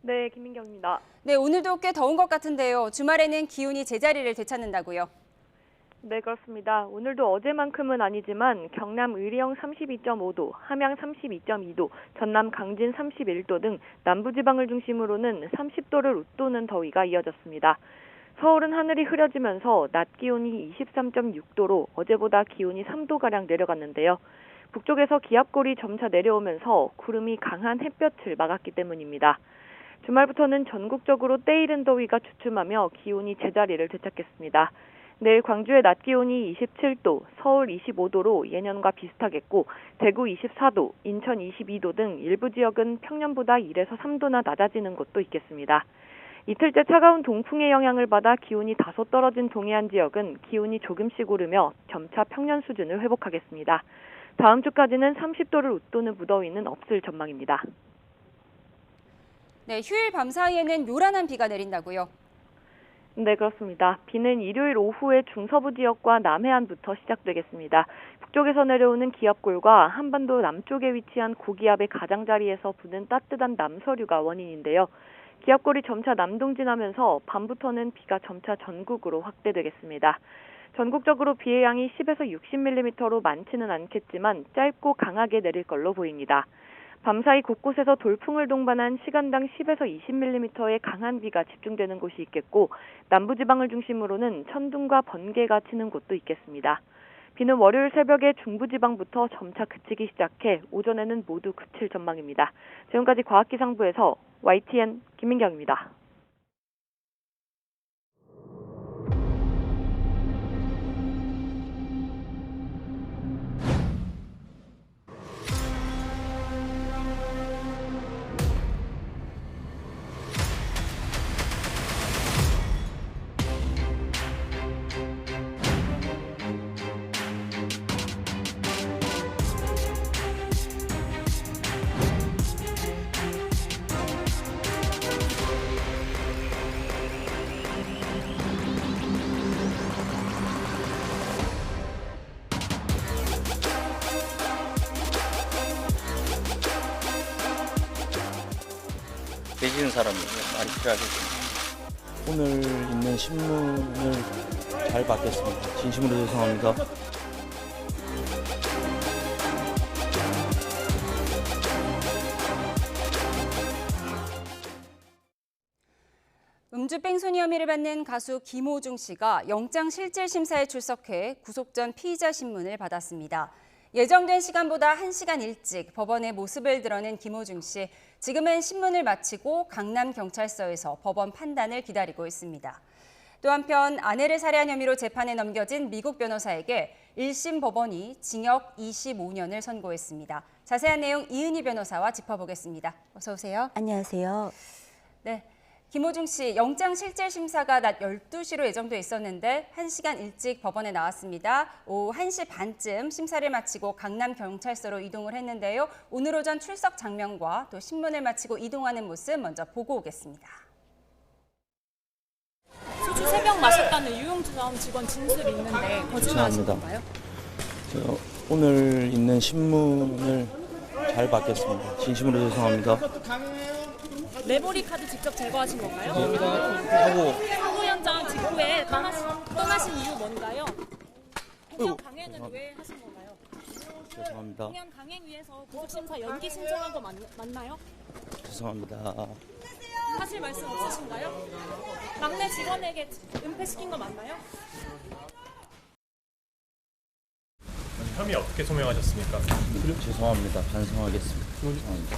네, 김민경입니다. 네, 오늘도 꽤 더운 것 같은데요. 주말에는 기온이 제자리를 되찾는다고요? 네, 그렇습니다. 오늘도 어제만큼은 아니지만 경남 의령 32.5도, 함양 32.2도, 전남 강진 31도 등 남부지방을 중심으로는 30도를 웃도는 더위가 이어졌습니다. 서울은 하늘이 흐려지면서 낮 기온이 23.6도로 어제보다 기온이 3도가량 내려갔는데요. 북쪽에서 기압골이 점차 내려오면서 구름이 강한 햇볕을 막았기 때문입니다. 주말부터는 전국적으로 때이른 더위가 주춤하며 기온이 제자리를 되찾겠습니다. 내일 광주의 낮 기온이 27도, 서울 25도로 예년과 비슷하겠고 대구 24도, 인천 22도 등 일부 지역은 평년보다 1에서 3도나 낮아지는 곳도 있겠습니다. 이틀째 차가운 동풍의 영향을 받아 기온이 다소 떨어진 동해안 지역은 기온이 조금씩 오르며 점차 평년 수준을 회복하겠습니다. 다음 주까지는 30도를 웃도는 무더위는 없을 전망입니다. 네, 휴일 밤사이에는 요란한 비가 내린다고요? 네, 그렇습니다. 비는 일요일 오후에 중서부 지역과 남해안부터 시작되겠습니다. 북쪽에서 내려오는 기압골과 한반도 남쪽에 위치한 고기압의 가장자리에서 부는 따뜻한 남서류가 원인인데요. 기압골이 점차 남동진하면서 밤부터는 비가 점차 전국으로 확대되겠습니다. 전국적으로 비의 양이 10에서 60mm로 많지는 않겠지만 짧고 강하게 내릴 걸로 보입니다. 밤사이 곳곳에서 돌풍을 동반한 시간당 10에서 20mm의 강한 비가 집중되는 곳이 있겠고 남부지방을 중심으로는 천둥과 번개가 치는 곳도 있겠습니다. 비는 월요일 새벽에 중부지방부터 점차 그치기 시작해 오전에는 모두 그칠 전망입니다. 지금까지 과학기상부에서 YTN 김민경입니다. 계시는 사람이 많이 필요하겠습니다. 오늘 있는 신문을 잘 받겠습니다. 진심으로 죄송합니다. 음주 뺑소니 혐의를 받는 가수 김호중 씨가 영장실질심사에 출석해 구속 전 피의자 신문을 받았습니다. 예정된 시간보다 1시간 일찍 법원에 모습을 드러낸 김호중 씨. 지금은 신문을 마치고 강남경찰서에서 법원 판단을 기다리고 있습니다. 또 한편 아내를 살해한 혐의로 재판에 넘겨진 미국 변호사에게 1심 법원이 징역 25년을 선고했습니다. 자세한 내용 이은희 변호사와 짚어보겠습니다. 어서 오세요. 안녕하세요. 네. 김호중 씨 영장실질심사가 낮 12시로 예정돼 있었는데 1시간 일찍 법원에 나왔습니다. 오후 1시 반쯤 심사를 마치고 강남경찰서로 이동을 했는데요. 오늘 오전 출석 장면과 또 신문을 마치고 이동하는 모습 먼저 보고 오겠습니다. 소주 3병 마셨다는 유흥주점 직원 진술이 있는데 거짓말하신 건가요? 저 오늘 있는 신문을 잘 받겠습니다. 진심으로 죄송합니다. 메모리 카드 직접 제거하신 건가요? 하고 사고 현장 직후에 떠나신 이유 뭔가요? 공연 강행은 왜 하신 건가요? 죄송합니다. 공연 강행 위해서 구속심사 연기 신청한 거 맞나요? 죄송합니다. 하실 말씀 없으신가요? 막내 직원에게 은폐시킨 거 맞나요? 혐의 어떻게 소명하셨습니까? 죄송합니다. 반성하겠습니다. 죄송합니다.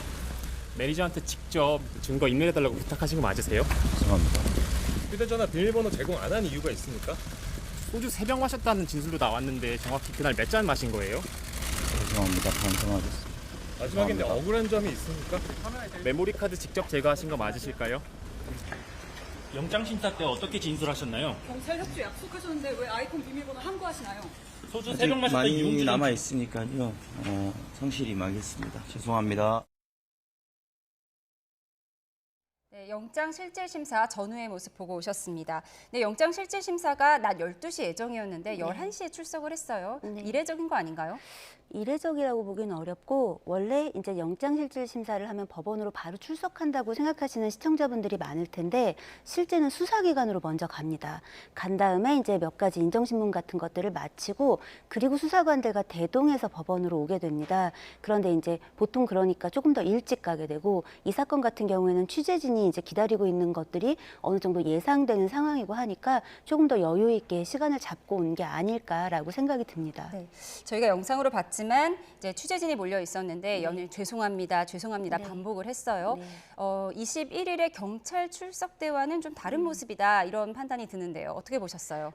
매니저한테 직접 증거 인멸해달라고 부탁하신 거 맞으세요? 죄송합니다. 휴대전화 비밀번호 제공 안 한 이유가 있습니까? 소주 3병 마셨다는 진술로 나왔는데 정확히 그날 몇 잔 마신 거예요? 죄송합니다. 반성하겠습니다. 마지막인데 억울한 점이 있습니까? 메모리 카드 직접 제거하신 거 맞으실까요? 영장 심사 때 어떻게 진술하셨나요? 경찰 협조 약속하셨는데 왜 아이폰 비밀번호 함구하시나요? 소주 3병 마셨다 많이 남아 있으니까요. 성실히 임하겠습니다. 죄송합니다. 네, 영장실질심사 전후의 모습 보고 오셨습니다. 네, 영장실질심사가 낮 12시 예정이었는데 11시에 출석을 했어요. 네. 이례적인 거 아닌가요? 이례적이라고 보기는 어렵고 원래 이제 영장실질심사를 하면 법원으로 바로 출석한다고 생각하시는 시청자분들이 많을 텐데 실제는 수사기관으로 먼저 갑니다. 간 다음에 이제 몇 가지 인정신문 같은 것들을 마치고 그리고 수사관들과 대동해서 법원으로 오게 됩니다. 그런데 이제 보통 그러니까 조금 더 일찍 가게 되고 이 사건 같은 경우에는 취재진이 이제 기다리고 있는 것들이 어느 정도 예상되는 상황이고 하니까 조금 더 여유 있게 시간을 잡고 온 게 아닐까라고 생각이 듭니다. 네, 저희가 영상으로 봤지만 이제 취재진이 몰려 있었는데 연일 죄송합니다 반복을 했어요. 21일에 경찰 출석 때와는 좀 다른 모습이다 이런 판단이 드는데요. 어떻게 보셨어요?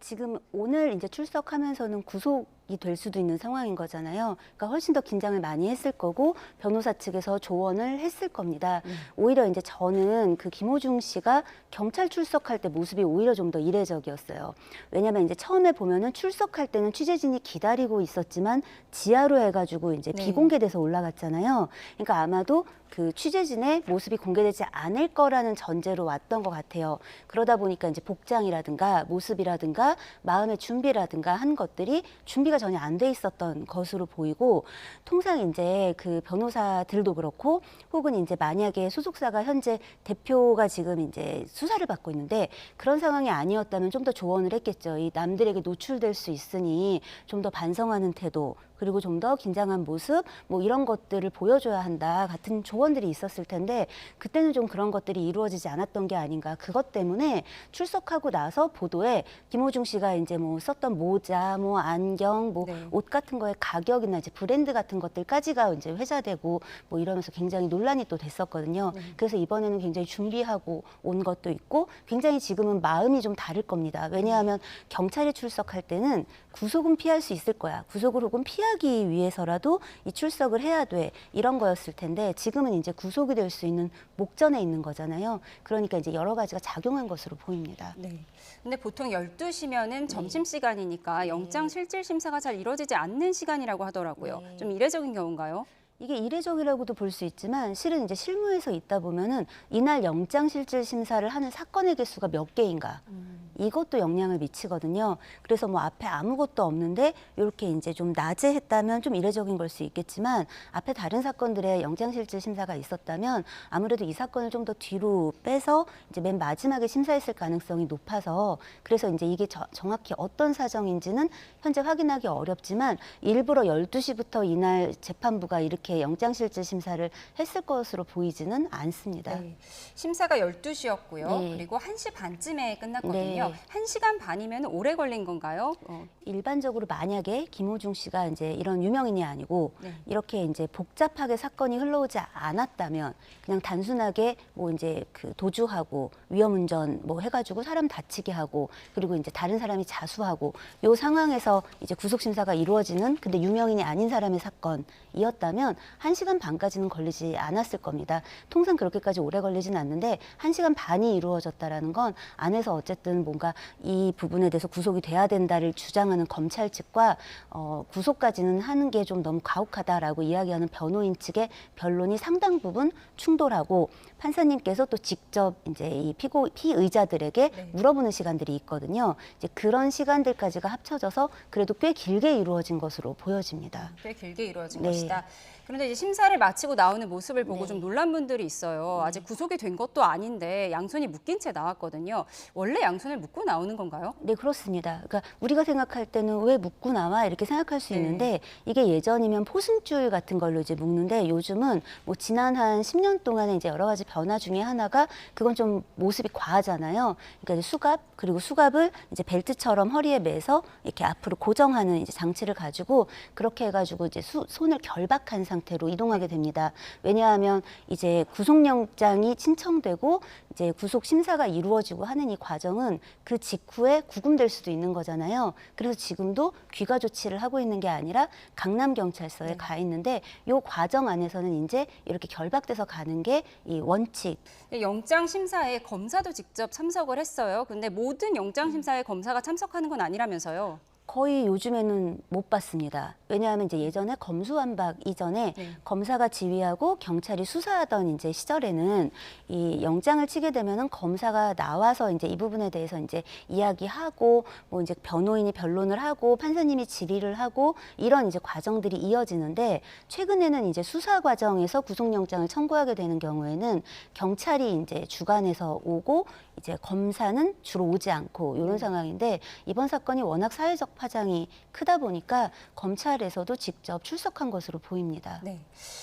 지금 오늘 이제 출석하면서는 구속이 될 수도 있는 상황인 거잖아요. 그러니까 훨씬 더 긴장을 많이 했을 거고 변호사 측에서 조언을 했을 겁니다. 오히려 이제 저는 그 김호중 씨가 경찰 출석할 때 모습이 오히려 좀 더 이례적이었어요. 왜냐하면 이제 처음에 보면은 출석할 때는 취재진이 기다리고 있었지만 지하로 해가지고 이제 비공개돼서 올라갔잖아요. 그러니까 아마도 그 취재진의 모습이 공개되지 않을 거라는 전제로 왔던 것 같아요. 그러다 보니까 이제 복장이라든가 모습이라든가 마음의 준비라든가 한 것들이 준비가 전혀 안 돼 있었던 것으로 보이고, 통상 이제 그 변호사들도 그렇고 혹은 이제 만약에 소속사가 현재 대표가 지금 이제 수사를 받고 있는데 그런 상황이 아니었다면 좀 더 조언을 했겠죠. 이 남들에게 노출될 수 있으니 좀 더 반성하는 태도, 그리고 좀 더 긴장한 모습, 뭐 이런 것들을 보여줘야 한다 같은 조언들이 있었을 텐데 그때는 좀 그런 것들이 이루어지지 않았던 게 아닌가. 그것 때문에 출석하고 나서 보도에 김호중 씨가 이제 뭐 썼던 모자, 뭐 안경, 뭐 옷 같은 거의 가격이나 이제 브랜드 같은 것들까지가 이제 회자되고 뭐 이러면서 굉장히 논란이 또 됐었거든요. 그래서 이번에는 굉장히 준비하고 온 것도 있고 굉장히 지금은 마음이 좀 다를 겁니다. 왜냐하면 경찰에 출석할 때는 구속은 피할 수 있을 거야. 구속을 혹은 피하기 위해서라도 이 출석을 해야 돼. 이런 거였을 텐데 지금은 이제 구속이 될 수 있는 목전에 있는 거잖아요. 그러니까 이제 여러 가지가 작용한 것으로 보입니다. 네. 근데 보통 12시면은 점심시간이니까 영장실질심사가 잘 이루어지지 않는 시간이라고 하더라고요. 좀 이례적인 경우인가요? 이게 이례적이라고도 볼 수 있지만 실은 이제 실무에서 있다 보면은 이날 영장실질심사를 하는 사건의 개수가 몇 개인가 이것도 영향을 미치거든요. 그래서 뭐 앞에 아무것도 없는데 이렇게 이제 좀 낮에 했다면 좀 이례적인 걸 수 있겠지만 앞에 다른 사건들의 영장실질심사가 있었다면 아무래도 이 사건을 좀 더 뒤로 빼서 이제 맨 마지막에 심사했을 가능성이 높아서 그래서 이제 이게 정확히 어떤 사정인지는 현재 확인하기 어렵지만 일부러 12시부터 이날 재판부가 이렇게 영장실질심사를 했을 것으로 보이지는 않습니다. 네. 심사가 12시였고요. 네. 그리고 1시 반쯤에 끝났거든요. 네. 1시간 반이면 오래 걸린 건가요? 일반적으로 만약에 김호중 씨가 이제 이런 유명인이 아니고 이렇게 이제 복잡하게 사건이 흘러오지 않았다면 그냥 단순하게 뭐 이제 그 도주하고 위험운전 뭐 해가지고 사람 다치게 하고 그리고 이제 다른 사람이 자수하고 요 상황에서 이제 구속심사가 이루어지는 근데 유명인이 아닌 사람의 사건이었다면 1시간 반까지는 걸리지 않았을 겁니다. 통상 그렇게까지 오래 걸리진 않는데 1시간 반이 이루어졌다라는 건 안에서 어쨌든 뭔가 이 부분에 대해서 구속이 돼야 된다를 주장하는 검찰 측과 구속까지는 하는 게 좀 너무 가혹하다라고 이야기하는 변호인 측의 변론이 상당 부분 충돌하고 판사님께서 또 직접 이제 이 피의자들에게 물어보는 시간들이 있거든요. 이제 그런 시간들까지가 합쳐져서 그래도 꽤 길게 이루어진 것으로 보여집니다. 꽤 길게 이루어진 것이다. 그런데 이제 심사를 마치고 나오는 모습을 보고 좀 놀란 분들이 있어요. 아직 구속이 된 것도 아닌데 양손이 묶인 채 나왔거든요. 원래 양손을 묶고 나오는 건가요? 네, 그렇습니다. 그러니까 우리가 생각할 때는 왜 묶고 나와 이렇게 생각할 수 있는데 이게 예전이면 포승줄 같은 걸로 이제 묶는데 요즘은 뭐 지난 한 10년 동안에 이제 여러 가지 변화 중에 하나가 그건 좀 모습이 과하잖아요. 그러니까 이제 수갑 그리고 수갑을 이제 벨트처럼 허리에 매서 이렇게 앞으로 고정하는 이제 장치를 가지고 그렇게 해가지고 이제 손을 결박한 상태로 이동하게 됩니다. 왜냐하면 이제 구속영장이 신청되고 이제 구속 심사가 이루어지고 하는 이 과정은 그 직후에 구금될 수도 있는 거잖아요. 그래서 지금도 귀가 조치를 하고 있는 게 아니라 강남경찰서에 가 있는데 이 과정 안에서는 이제 이렇게 결박돼서 가는 게 이 원칙. 영장 심사에 검사도 직접 참석을 했어요. 근데 모든 영장 심사에 검사가 참석하는 건 아니라면서요. 거의 요즘에는 못 봤습니다. 왜냐하면 이제 예전에 검수완박 이전에 검사가 지휘하고 경찰이 수사하던 이제 시절에는 이 영장을 치게 되면은 검사가 나와서 이제 이 부분에 대해서 이제 이야기하고 뭐 이제 변호인이 변론을 하고 판사님이 질의를 하고 이런 이제 과정들이 이어지는데 최근에는 이제 수사 과정에서 구속영장을 청구하게 되는 경우에는 경찰이 이제 주관해서 오고 이제 검사는 주로 오지 않고 이런 상황인데 이번 사건이 워낙 사회적 파장이 크다 보니까 검찰에서도 직접 출석한 것으로 보입니다. 네,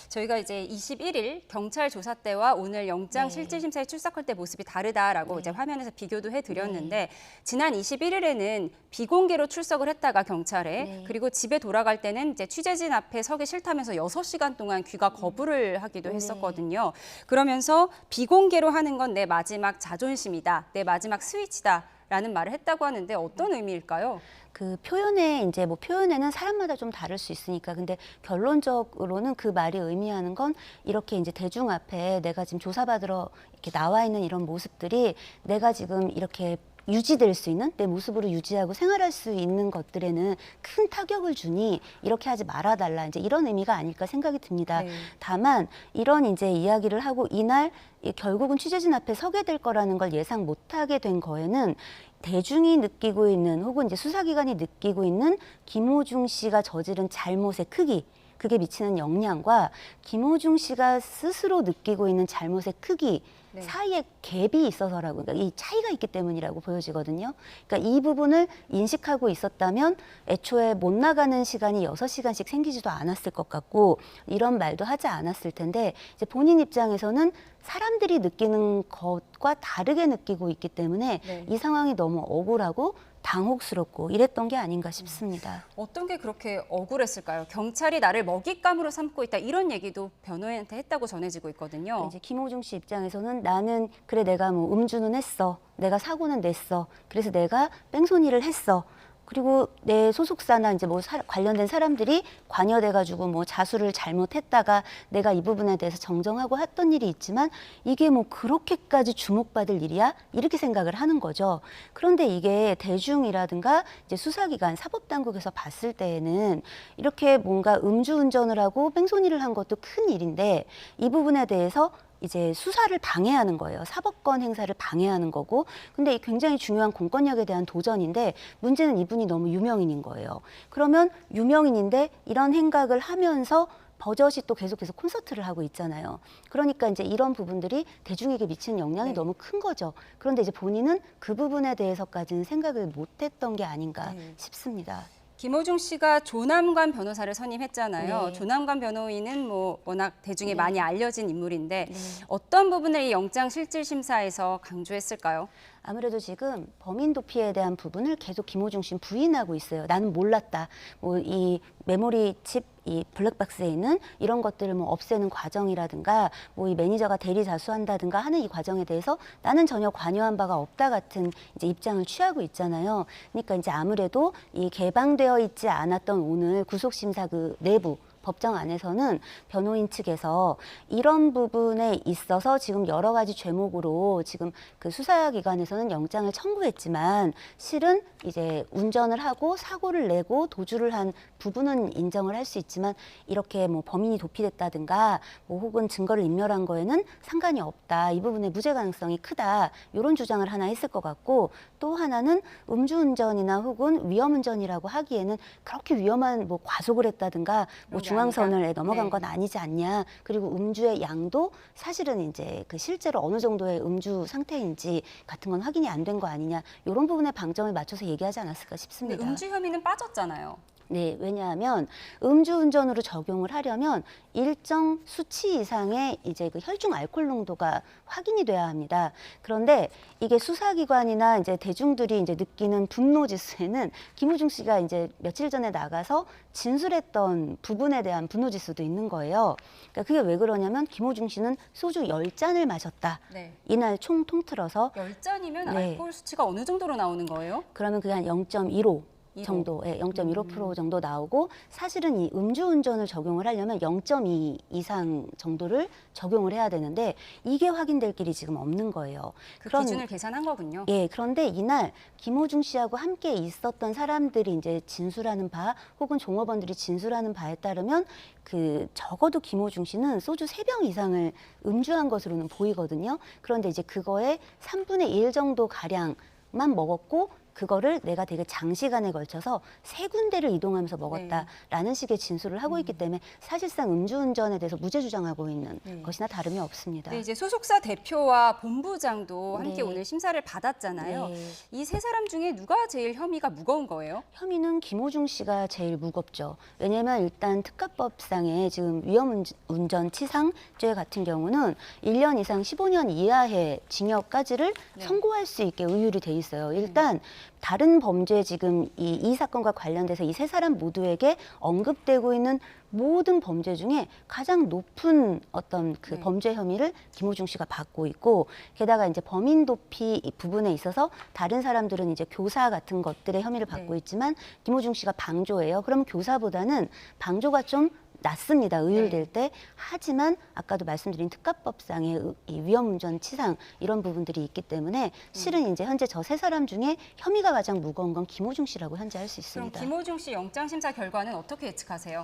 저희가 이제 21일 경찰 조사 때와 오늘 영장 실질심사에 출석할 때 모습이 다르다라고 이제 화면에서 비교도 해드렸는데 지난 21일에는 비공개로 출석을 했다가 경찰에 그리고 집에 돌아갈 때는 이제 취재진 앞에 서기 싫다면서 6시간 동안 귀가 거부를 하기도 했었거든요. 그러면서 비공개로 하는 건 내 마지막 자존심이다, 내 마지막 스위치다. 라는 말을 했다고 하는데 어떤 의미일까요? 그 표현에 이제 뭐 표현에는 사람마다 좀 다를 수 있으니까 근데 결론적으로는 그 말이 의미하는 건 이렇게 이제 대중 앞에 내가 지금 조사받으러 이렇게 나와 있는 이런 모습들이 내가 지금 이렇게 유지될 수 있는 내 모습으로 유지하고 생활할 수 있는 것들에는 큰 타격을 주니 이렇게 하지 말아달라 이제 이런 의미가 아닐까 생각이 듭니다. 네. 다만 이런 이제 이야기를 하고 이날 결국은 취재진 앞에 서게 될 거라는 걸 예상 못하게 된 거에는 대중이 느끼고 있는 혹은 이제 수사기관이 느끼고 있는 김호중 씨가 저지른 잘못의 크기 그게 미치는 영향과 김호중 씨가 스스로 느끼고 있는 잘못의 크기 네. 사이에 갭이 있어서라고 그러니까 이 차이가 있기 때문이라고 보여지거든요. 그러니까 이 부분을 인식하고 있었다면 애초에 못 나가는 시간이 6시간씩 생기지도 않았을 것 같고 이런 말도 하지 않았을 텐데 이제 본인 입장에서는 사람들이 느끼는 것과 다르게 느끼고 있기 때문에 네. 이 상황이 너무 억울하고 당혹스럽고 이랬던 게 아닌가 싶습니다. 어떤 게 그렇게 억울했을까요? 경찰이 나를 먹잇감으로 삼고 있다 이런 얘기도 변호인한테 했다고 전해지고 있거든요. 이제 김호중 씨 입장에서는 나는 그래 내가 뭐 음주는 했어, 내가 사고는 냈어, 그래서 내가 뺑소니를 했어. 그리고 내 소속사나 이제 뭐 관련된 사람들이 관여돼가지고 뭐 자수를 잘못했다가 내가 이 부분에 대해서 정정하고 했던 일이 있지만 이게 뭐 그렇게까지 주목받을 일이야? 이렇게 생각을 하는 거죠. 그런데 이게 대중이라든가 이제 수사기관, 사법당국에서 봤을 때에는 이렇게 뭔가 음주운전을 하고 뺑소니를 한 것도 큰 일인데 이 부분에 대해서 이제 수사를 방해하는 거예요. 사법권 행사를 방해하는 거고. 근데 이 굉장히 중요한 공권력에 대한 도전인데 문제는 이분이 너무 유명인인 거예요. 그러면 유명인인데 이런 행각을 하면서 버젓이 또 계속해서 콘서트를 하고 있잖아요. 그러니까 이제 이런 부분들이 대중에게 미치는 영향이 너무 큰 거죠. 그런데 이제 본인은 그 부분에 대해서까지는 생각을 못했던 게 아닌가 싶습니다. 김호중 씨가 조남관 변호사를 선임했잖아요. 네. 조남관 변호인은 뭐 워낙 대중에 많이 알려진 인물인데 어떤 부분을 이 영장실질심사에서 강조했을까요? 아무래도 지금 범인 도피에 대한 부분을 계속 김호중 씨는 부인하고 있어요. 나는 몰랐다. 뭐 이 메모리 칩, 이 블랙박스에 있는 이런 것들을 뭐 없애는 과정이라든가 뭐 이 매니저가 대리 자수한다든가 하는 이 과정에 대해서 나는 전혀 관여한 바가 없다 같은 이제 입장을 취하고 있잖아요. 그러니까 이제 아무래도 이 개방되어 있지 않았던 오늘 구속심사 그 내부 법정 안에서는 변호인 측에서 이런 부분에 있어서 지금 여러 가지 죄목으로 지금 그 수사기관에서는 영장을 청구했지만 실은 이제 운전을 하고 사고를 내고 도주를 한 부분은 인정을 할 수 있지만 이렇게 뭐 범인이 도피됐다든가 뭐 혹은 증거를 인멸한 거에는 상관이 없다. 이 부분에 무죄 가능성이 크다. 이런 주장을 하나 했을 것 같고 또 하나는 음주운전이나 혹은 위험운전이라고 하기에는 그렇게 위험한 뭐 과속을 했다든가 뭐 중앙선을 넘어간 건 아니지 않냐. 그리고 음주의 양도 사실은 이제 그 실제로 어느 정도의 음주 상태인지 같은 건 확인이 안 된 거 아니냐. 이런 부분에 방점을 맞춰서 얘기하지 않았을까 싶습니다. 근데 음주 혐의는 빠졌잖아요. 네, 왜냐하면 음주운전으로 적용을 하려면 일정 수치 이상의 이제 그 혈중 알코올 농도가 확인이 돼야 합니다. 그런데 이게 수사기관이나 이제 대중들이 이제 느끼는 분노 지수에는 김호중 씨가 이제 며칠 전에 나가서 진술했던 부분에 대한 분노 지수도 있는 거예요. 그러니까 그게 왜 그러냐면 김호중 씨는 소주 10잔을 마셨다. 네. 이날 총 통틀어서 10잔이면 네. 알코올 수치가 어느 정도로 나오는 거예요? 그러면 그게 한 0.15 정도, 0.15% 정도 나오고 사실은 이 음주운전을 적용을 하려면 0.2 이상 정도를 적용을 해야 되는데 이게 확인될 길이 지금 없는 거예요. 그 기준을 계산한 거군요. 예, 그런데 이날 김호중 씨하고 함께 있었던 사람들이 이제 진술하는 바 혹은 종업원들이 진술하는 바에 따르면 그 적어도 김호중 씨는 소주 3병 이상을 음주한 것으로는 보이거든요. 그런데 이제 그거에 3분의 1 정도 가량만 먹었고 그거를 내가 되게 장시간에 걸쳐서 3군데를 이동하면서 먹었다라는 식의 진술을 하고 있기 때문에 사실상 음주운전에 대해서 무죄 주장하고 있는 것이나 다름이 없습니다. 네, 이제 소속사 대표와 본부장도 함께 네. 오늘 심사를 받았잖아요. 네. 이 세 사람 중에 누가 제일 혐의가 무거운 거예요? 혐의는 김호중 씨가 제일 무겁죠. 왜냐하면 일단 특가법상에 지금 위험운전 치상죄 같은 경우는 1년 이상 15년 이하의 징역까지를 선고할 수 있게 의율이 돼 있어요. 일단 다른 범죄 지금 이 사건과 관련돼서 이 세 사람 모두에게 언급되고 있는 모든 범죄 중에 가장 높은 어떤 그 범죄 혐의를 김호중 씨가 받고 있고 게다가 이제 범인 도피 부분에 있어서 다른 사람들은 이제 교사 같은 것들의 혐의를 받고 있지만 김호중 씨가 방조예요. 그럼 교사보다는 방조가 좀 낮습니다. 의율될 때. 하지만 아까도 말씀드린 특가법상의 이 위험운전치상 이런 부분들이 있기 때문에 실은 이제 현재 저 세 사람 중에 혐의가 가장 무거운 건 김호중 씨라고 현재 할 수 있습니다. 그럼 김호중 씨 영장심사 결과는 어떻게 예측하세요?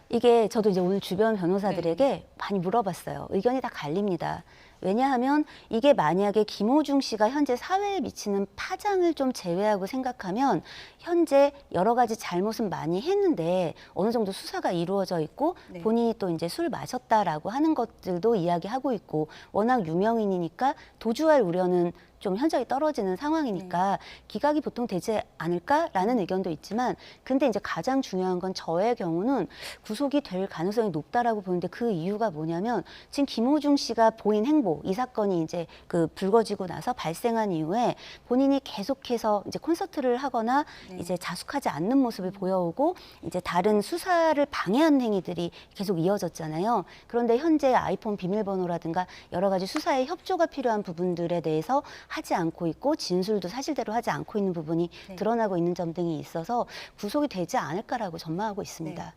이게 저도 이제 오늘 주변 변호사들에게 많이 물어봤어요. 의견이 다 갈립니다. 왜냐하면 이게 만약에 김호중 씨가 현재 사회에 미치는 파장을 좀 제외하고 생각하면 현재 여러 가지 잘못은 많이 했는데 어느 정도 수사가 이루어져 있고 본인이 또 이제 술 마셨다라고 하는 것들도 이야기하고 있고 워낙 유명인이니까 도주할 우려는 좀 현저히 떨어지는 상황이니까 기각이 보통 되지 않을까라는 의견도 있지만 근데 이제 가장 중요한 건 저의 경우는 구속이 될 가능성이 높다라고 보는데 그 이유가 뭐냐면 지금 김호중 씨가 보인 행보 이 사건이 이제 그 불거지고 나서 발생한 이후에 본인이 계속해서 이제 콘서트를 하거나 이제 자숙하지 않는 모습을 보여오고 이제 다른 수사를 방해하는 행위들이 계속 이어졌잖아요. 그런데 현재 아이폰 비밀번호라든가 여러 가지 수사에 협조가 필요한 부분들에 대해서 하지 않고 있고 진술도 사실대로 하지 않고 있는 부분이 드러나고 있는 점 등이 있어서 구속이 되지 않을까라고 전망하고 있습니다.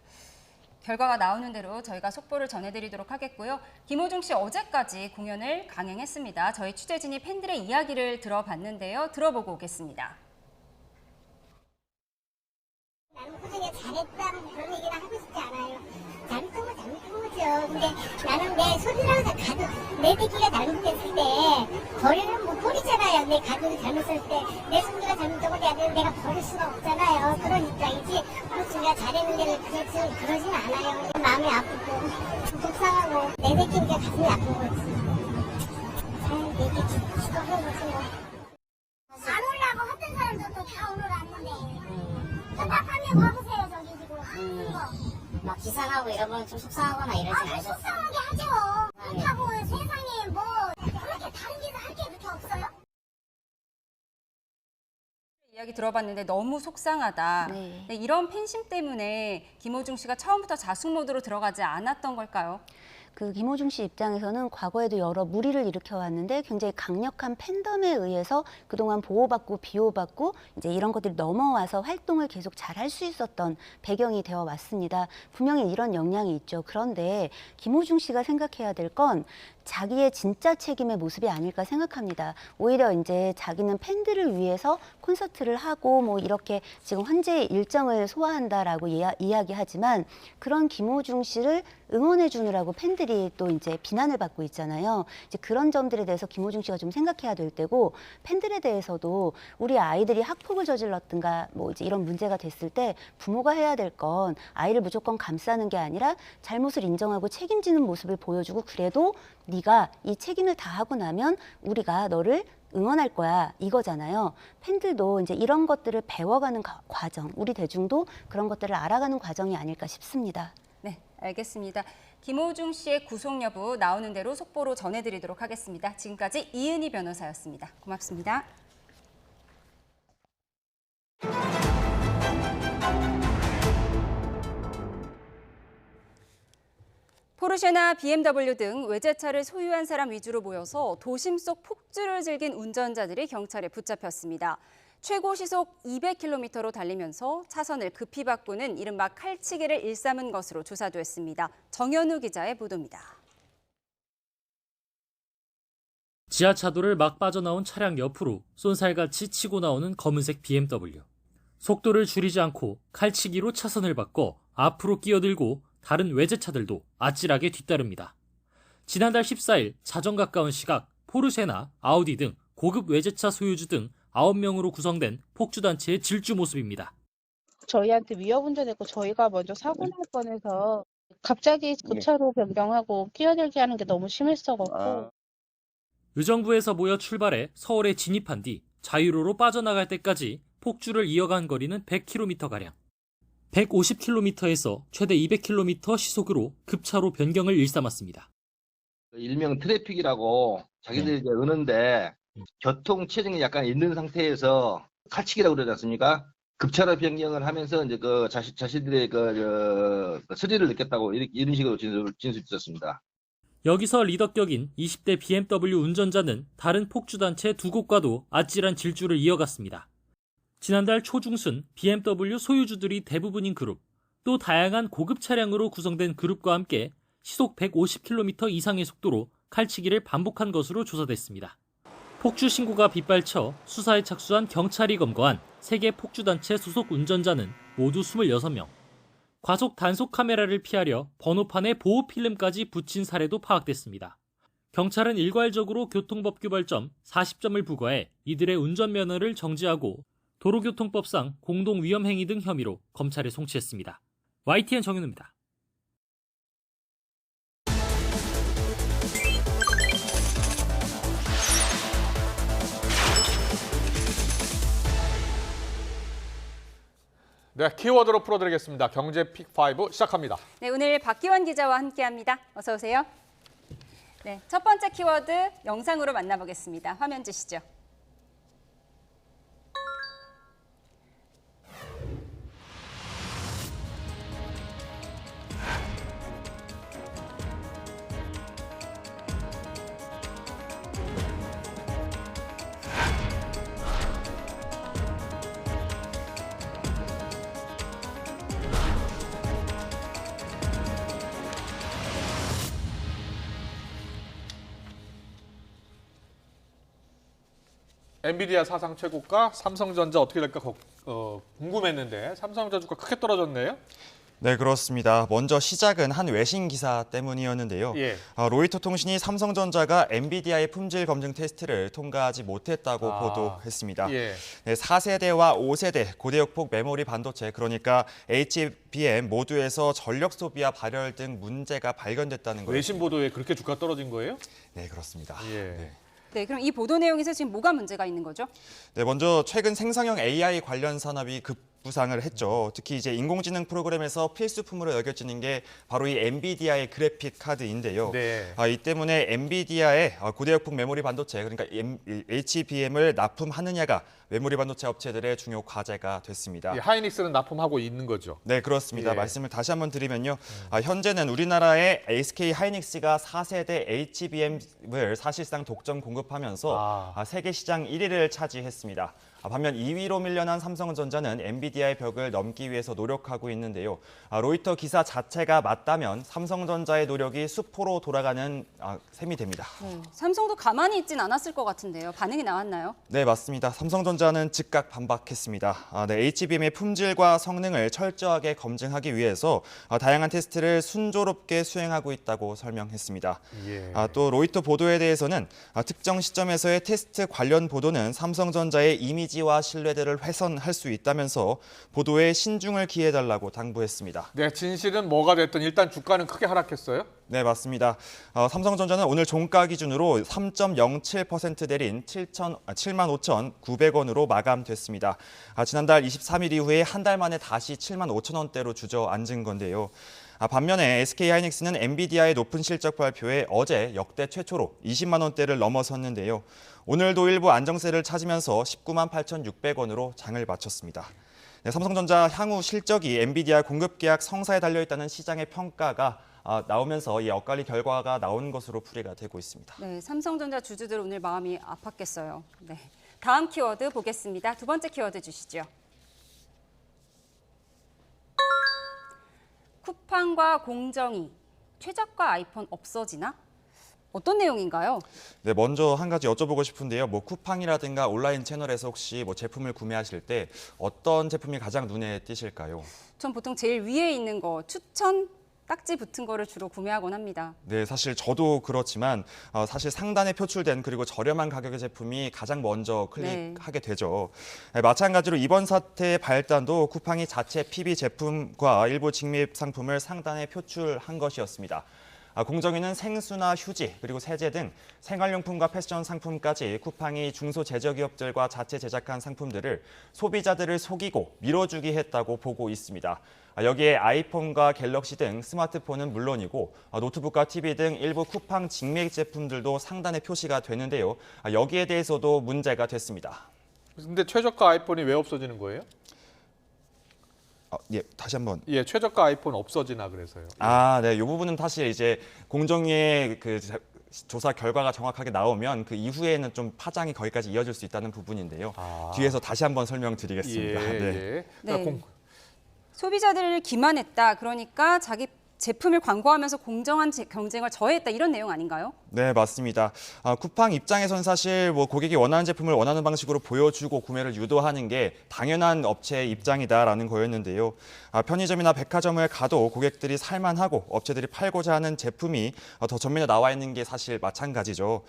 결과가 나오는 대로 저희가 속보를 전해드리도록 하겠고요. 김호중 씨 어제까지 공연을 강행했습니다. 저희 취재진이 팬들의 이야기를 들어봤는데요. 들어보고 오겠습니다. 나는 꾸준히 잘했다는 그런 얘기를 하고 싶지 않아요. 잘못한 건 잘못한 거죠. 근데 나는 내 손이라고 가족, 내 새끼가 잘못했을 때 버리는 못 버리잖아요. 내 가족이 잘못했을 때 내 손주가 잘못하고 내 아들을 내가 버릴 수가 없잖아요. 그런 입장이지. 우리가 잘했는데 그러진 않아요. 마음이 아프고 속상하고 내 새끼니까 가슴이 아픈 거지. 내 새끼 죽어서 거지 뭐. 안 오려고 했던 사람들도 다 오늘 왔는데 답답하면 와보세요. 저기 지금 막 기상하고 이러면 좀 속상하거나 이러진 않으셨어요? 속상하게 하죠. 그렇다고 세상에 뭐 그렇게 다른 짓을 할 게 그렇게 없어요? 이야기 들어봤는데 너무 속상하다. 네, 이런 팬심 때문에 김호중 씨가 처음부터 자숙 모드로 들어가지 않았던 걸까요? 그 김호중 씨 입장에서는 과거에도 여러 무리를 일으켜왔는데 굉장히 강력한 팬덤에 의해서 그동안 보호받고 비호받고 이제 이런 것들이 넘어와서 활동을 계속 잘 할 수 있었던 배경이 되어 왔습니다. 분명히 이런 영향이 있죠. 그런데 김호중 씨가 생각해야 될 건 자기의 진짜 책임의 모습이 아닐까 생각합니다. 오히려 이제 자기는 팬들을 위해서 콘서트를 하고 뭐 이렇게 지금 현재 일정을 소화한다라고 이야기하지만 그런 김호중 씨를 응원해 주느라고 팬들이 또 이제 비난을 받고 있잖아요. 이제 그런 점들에 대해서 김호중 씨가 좀 생각해야 될 때고 팬들에 대해서도 우리 아이들이 학폭을 저질렀든가 뭐 이제 이런 문제가 됐을 때 부모가 해야 될 건 아이를 무조건 감싸는 게 아니라 잘못을 인정하고 책임지는 모습을 보여주고 그래도 네가 이 책임을 다하고 나면 우리가 너를 응원할 거야 이거잖아요. 팬들도 이제 이런 것들을 배워가는 과정, 우리 대중도 그런 것들을 알아가는 과정이 아닐까 싶습니다. 네, 알겠습니다. 김호중 씨의 구속 여부 나오는 대로 속보로 전해드리도록 하겠습니다. 지금까지 이은희 변호사였습니다. 고맙습니다. 포르쉐나 BMW 등 외제차를 소유한 사람 위주로 모여서 도심 속 폭주를 즐긴 운전자들이 경찰에 붙잡혔습니다. 최고 시속 200km로 달리면서 차선을 급히 바꾸는 이른바 칼치기를 일삼은 것으로 조사됐습니다. 정현우 기자의 보도입니다. 지하차도를 막 빠져나온 차량 옆으로 쏜살같이 치고 나오는 검은색 BMW. 속도를 줄이지 않고 칼치기로 차선을 바꿔 앞으로 끼어들고 다른 외제차들도 아찔하게 뒤따릅니다. 지난달 14일 자정 가까운 시각 포르쉐나 아우디 등 고급 외제차 소유주 등 9명으로 구성된 폭주단체의 질주 모습입니다. 저희한테 위협운전했고 저희가 먼저 사고 날 뻔해서 갑자기 교차로 변경하고 끼어들게 하는 게 너무 심했어갖고. 의정부에서 모여 출발해 서울에 진입한 뒤 자유로로 빠져나갈 때까지 폭주를 이어간 거리는 100km가량. 150km에서 최대 200km 시속으로 급차로 변경을 일삼았습니다. 일명 트래픽이라고 자기들이 이제 으는데 교통 체증이 약간 있는 상태에서 칼치기라고 그러지 않습니까? 급차로 변경을 하면서 이제 그 자신들의 스릴을 느꼈다고 이런 식으로 진술이 있었습니다. 여기서 리더격인 20대 BMW 운전자는 다른 폭주단체 두 곳과도 아찔한 질주를 이어갔습니다. 지난달 초중순 BMW 소유주들이 대부분인 그룹, 또 다양한 고급 차량으로 구성된 그룹과 함께 시속 150km 이상의 속도로 칼치기를 반복한 것으로 조사됐습니다. 폭주 신고가 빗발쳐 수사에 착수한 경찰이 검거한 세계 폭주단체 소속 운전자는 모두 26명. 과속 단속 카메라를 피하려 번호판에 보호 필름까지 붙인 사례도 파악됐습니다. 경찰은 일괄적으로 교통법규벌점 40점을 부과해 이들의 운전면허를 정지하고 도로교통법상 공동위험행위 등 혐의로 검찰에 송치했습니다. YTN 정윤우입니다. 네, 키워드로 풀어드리겠습니다. 경제 픽5 시작합니다. 네, 오늘 박기원 기자와 함께합니다. 어서 오세요. 네, 첫 번째 키워드 영상으로 만나보겠습니다. 화면 주시죠. 엔비디아 사상 최고가 삼성전자 어떻게 될까 궁금했는데 삼성전자 주가 크게 떨어졌네요. 네, 그렇습니다. 먼저 시작은 한 외신 기사 때문이었는데요. 예. 로이터 통신이 삼성전자가 엔비디아의 품질 검증 테스트를 통과하지 못했다고 보도했습니다. 예. 네, 4세대와 5세대 고대역폭 메모리 반도체, 그러니까 HBM 모두에서 전력 소비와 발열 등 문제가 발견됐다는 거예요. 외신 보도에 그렇게 주가 떨어진 거예요? 네, 그렇습니다. 예. 네, 그럼 이 보도 내용에서 지금 뭐가 문제가 있는 거죠? 네, 먼저 최근 생성형 AI 관련 산업이 급부상을 했죠. 특히 이제 인공지능 프로그램에서 필수품으로 여겨지는 게 바로 이 엔비디아의 그래픽 카드인데요. 네. 이 때문에 엔비디아의 고대역폭 메모리 반도체, 그러니까 HBM을 납품하느냐가 메모리 반도체 업체들의 중요 과제가 됐습니다. 예, 하이닉스는 납품하고 있는 거죠. 네, 그렇습니다. 예. 말씀을 다시 한번 드리면요. 현재는 우리나라의 SK 하이닉스가 4세대 HBM을 사실상 독점 공급하면서 세계 시장 1위를 차지했습니다. 반면 2위로 밀려난 삼성전자는 엔비디아의 벽을 넘기 위해서 노력하고 있는데요. 로이터 기사 자체가 맞다면 삼성전자의 노력이 수포로 돌아가는 셈이 됩니다. 네, 삼성도 가만히 있진 않았을 것 같은데요. 반응이 나왔나요? 네, 맞습니다. 삼성전자는 즉각 반박했습니다. 네, HBM의 품질과 성능을 철저하게 검증하기 위해서 다양한 테스트를 순조롭게 수행하고 있다고 설명했습니다. 예. 또 로이터 보도에 대해서는 특정 시점에서의 테스트 관련 보도는 삼성전자의 이미지와 신뢰도를 훼손할 수 있다면서 보도에 신중을 기해달라고 당부했습니다. 네, 진실은 뭐가 됐든 일단 주가는 크게 하락했어요? 네, 맞습니다. 삼성전자는 오늘 종가 기준으로 3.07% 내린 75,900원으로 마감됐습니다. 지난달 23일 이후에 한 달 만에 다시 75,000원대로 주저앉은 건데요. 반면에 SK하이닉스는 엔비디아의 높은 실적 발표에 어제 역대 최초로 20만 원대를 넘어섰는데요. 오늘도 일부 안정세를 찾으면서 19만 8,600원으로 장을 마쳤습니다. 네, 삼성전자 향후 실적이 엔비디아 공급 계약 성사에 달려있다는 시장의 평가가 나오면서 이 엇갈린 결과가 나온 것으로 풀이가 되고 있습니다. 네, 삼성전자 주주들 오늘 마음이 아팠겠어요. 네, 다음 키워드 보겠습니다. 두 번째 키워드 주시죠. 쿠팡과 공정위, 최저가 아이폰 없어지나? 어떤 내용인가요? 네, 먼저 한 가지 여쭤보고 싶은데요. 쿠팡이라든가 온라인 채널에서 혹시 제품을 구매하실 때 어떤 제품이 가장 눈에 띄실까요? 전 보통 제일 위에 있는 거 추천 딱지 붙은 거를 주로 구매하곤 합니다. 네, 사실 저도 그렇지만 사실 상단에 표출된 그리고 저렴한 가격의 제품이 가장 먼저 클릭하게 되죠. 네, 마찬가지로 이번 사태의 발단도 쿠팡이 자체 PB 제품과 일부 직밀 상품을 상단에 표출한 것이었습니다. 공정위는 생수나 휴지, 그리고 세제 등 생활용품과 패션 상품까지 쿠팡이 중소제조기업들과 자체 제작한 상품들을 소비자들을 속이고 밀어주기 했다고 보고 있습니다. 여기에 아이폰과 갤럭시 등 스마트폰은 물론이고 노트북과 TV 등 일부 쿠팡 직맥 제품들도 상단에 표시가 되는데요. 여기에 대해서도 문제가 됐습니다. 근데 최저가 아이폰이 왜 없어지는 거예요? 예, 다시 한번. 예, 최저가 아이폰 없어지나 그래서요. 네, 이 부분은 사실 이제 공정위의 조사 결과가 정확하게 나오면 그 이후에는 좀 파장이 거기까지 이어질 수 있다는 부분인데요. 뒤에서 다시 한번 설명드리겠습니다. 예, 네. 네. 소비자들을 기만했다. 그러니까 자기 제품을 광고하면서 공정한 경쟁을 저해했다. 이런 내용 아닌가요? 네, 맞습니다. 쿠팡 입장에선 사실 뭐 고객이 원하는 제품을 원하는 방식으로 보여주고 구매를 유도하는 게 당연한 업체의 입장이다라는 거였는데요. 편의점이나 백화점을 가도 고객들이 살만하고 업체들이 팔고자 하는 제품이 더 전면에 나와 있는 게 사실 마찬가지죠.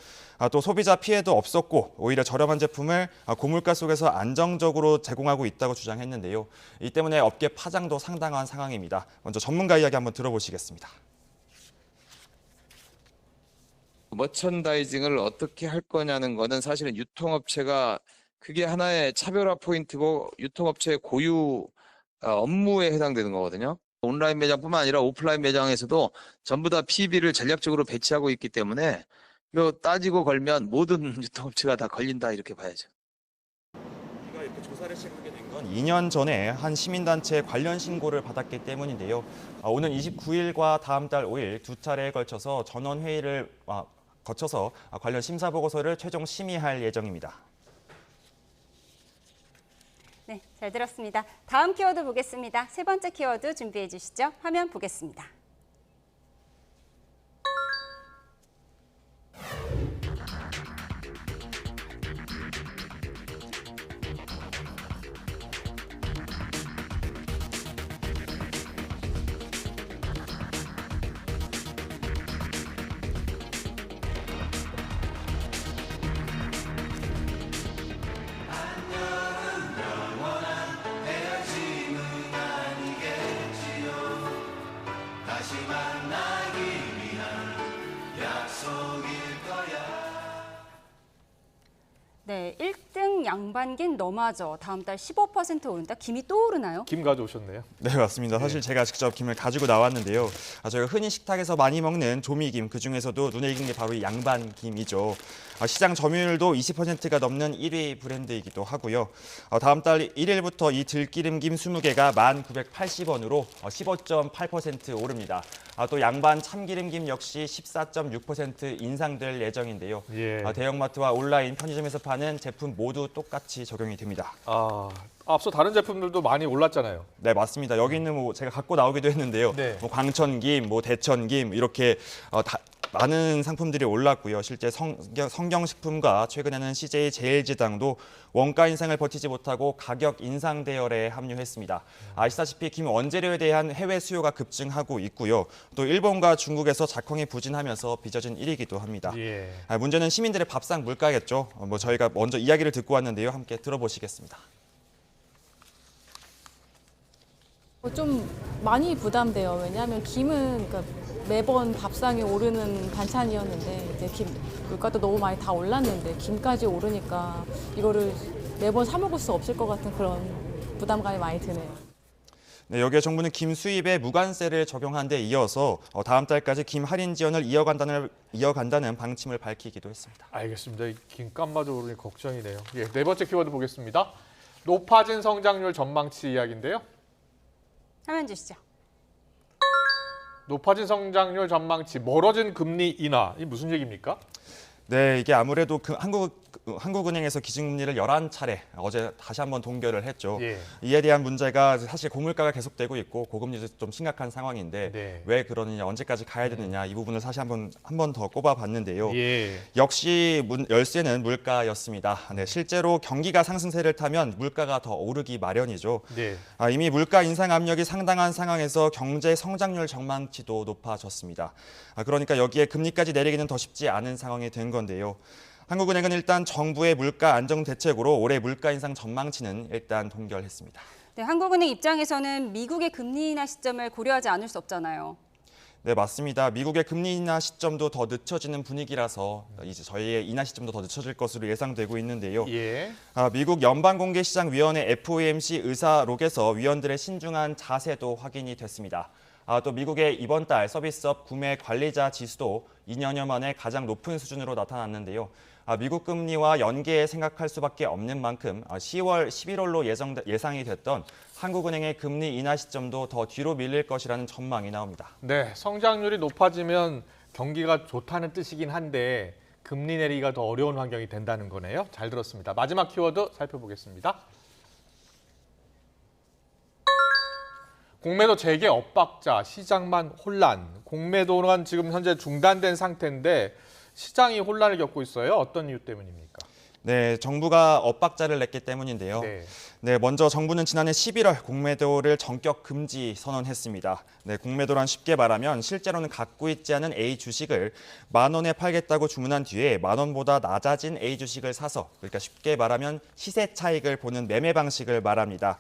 또 소비자 피해도 없었고 오히려 저렴한 제품을 고물가 속에서 안정적으로 제공하고 있다고 주장했는데요. 이 때문에 업계 파장도 상당한 상황입니다. 먼저 전문가 이야기 한번 들어보시겠습니다. 머천다이징을 어떻게 할 거냐는 거는 사실은 유통업체가 그게 하나의 차별화 포인트고 유통업체의 고유 업무에 해당되는 거거든요. 온라인 매장뿐만 아니라 오프라인 매장에서도 전부 다 PB를 전략적으로 배치하고 있기 때문에 이거 따지고 걸면 모든 유통업체가 다 걸린다 이렇게 봐야죠. 우리가 이렇게 조사를 시작하게 된 건 2년 전에 한 시민단체 관련 신고를 받았기 때문인데요. 오는 29일과 다음 달 5일 두 차례에 걸쳐서 전원회의를 거쳐서 관련 심사 보고서를 최종 심의할 예정입니다. 네, 잘 들었습니다. 다음 키워드 보겠습니다. 세 번째 키워드 준비해 주시죠. 화면 보겠습니다. 네, 1등 양반긴 너마저 다음 달 15% 오른다. 김이 또 오르나요? 김 가져오셨네요. 네, 맞습니다. 사실 제가 직접 김을 가지고 나왔는데요. 저희가 흔히 식탁에서 많이 먹는 조미김, 그중에서도 눈에 익은 게 바로 이 양반김이죠. 시장 점유율도 20%가 넘는 1위 브랜드이기도 하고요. 다음 달 1일부터 이 들기름김 20개가 1,980원으로 15.8% 오릅니다. 또 양반 참기름김 역시 14.6% 인상될 예정인데요. 대형마트와 온라인 편의점에서 파는 제품 모두 똑같이 적용이 됩니다. 앞서 다른 제품들도 많이 올랐잖아요. 네, 맞습니다. 여기 있는 뭐 제가 갖고 나오기도 했는데요. 뭐 광천김, 뭐 대천김 이렇게 많은 상품들이 올랐고요. 실제 성경식품과 최근에는 CJ 제일제당도 원가 인상을 버티지 못하고 가격 인상 대열에 합류했습니다. 아시다시피 김 원재료에 대한 해외 수요가 급증하고 있고요. 또 일본과 중국에서 작황이 부진하면서 빚어진 1위이기도 합니다. 문제는 시민들의 밥상 물가겠죠. 뭐 저희가 먼저 이야기를 듣고 왔는데요. 함께 들어보시겠습니다. 좀 많이 부담돼요. 왜냐하면 김은 그러니까 매번 밥상에 오르는 반찬이었는데 이제 김 물가도 너무 많이 다 올랐는데 김까지 오르니까 이거를 매번 사 먹을 수 없을 것 같은 그런 부담감이 많이 드네요. 네, 여기에 정부는 김 수입에 무관세를 적용한 데 이어서 다음 달까지 김 할인 지원을 이어간다는 방침을 밝히기도 했습니다. 알겠습니다. 이 김값마저 오르니 걱정이네요. 네 번째 키워드 보겠습니다. 높아진 성장률 전망치 이야기인데요. 화면 주시죠. 높아진 성장률 전망치, 멀어진 금리 인하, 이 무슨 얘기입니까? 네, 이게 아무래도 한국은행에서 기준금리를 11차례 어제 다시 한번 동결을 했죠. 이에 대한 문제가 사실 고물가가 계속되고 있고 고금리도 좀 심각한 상황인데 왜 그러느냐, 언제까지 가야 되느냐 이 부분을 사실 한 번 더 꼽아봤는데요. 역시 열쇠는 물가였습니다. 네, 실제로 경기가 상승세를 타면 물가가 더 오르기 마련이죠. 이미 물가 인상 압력이 상당한 상황에서 경제 성장률 전망치도 높아졌습니다. 그러니까 여기에 금리까지 내리기는 더 쉽지 않은 상황이 된 건데요. 한국은행은 일단 정부의 물가 안정 대책으로 올해 물가 인상 전망치는 일단 동결했습니다. 네, 한국은행 입장에서는 미국의 금리 인하 시점을 고려하지 않을 수 없잖아요. 네, 맞습니다. 미국의 금리 인하 시점도 더 늦춰지는 분위기라서 이제 저희의 인하 시점도 더 늦춰질 것으로 예상되고 있는데요. 미국 연방공개시장위원회 FOMC 의사록에서 위원들의 신중한 자세도 확인이 됐습니다. 또 미국의 이번 달 서비스업 구매 관리자 지수도 2년여 만에 가장 높은 수준으로 나타났는데요. 미국 금리와 연계해 생각할 수밖에 없는 만큼 10월, 11월로 예상이 됐던 한국은행의 금리 인하 시점도 더 뒤로 밀릴 것이라는 전망이 나옵니다. 네, 성장률이 높아지면 경기가 좋다는 뜻이긴 한데 금리 내리기가 더 어려운 환경이 된다는 거네요. 잘 들었습니다. 마지막 키워드 살펴보겠습니다. 공매도 재개 엇박자, 시장만 혼란. 공매도는 지금 현재 중단된 상태인데 시장이 혼란을 겪고 있어요. 어떤 이유 때문입니까? 네, 정부가 엇박자를 냈기 때문인데요. 네, 먼저 정부는 지난해 11월 공매도를 전격 금지 선언했습니다. 네, 공매도란 쉽게 말하면 실제로는 갖고 있지 않은 A 주식을 10,000원에 팔겠다고 주문한 뒤에 10,000원보다 낮아진 A 주식을 사서, 그러니까 쉽게 말하면 시세 차익을 보는 매매 방식을 말합니다.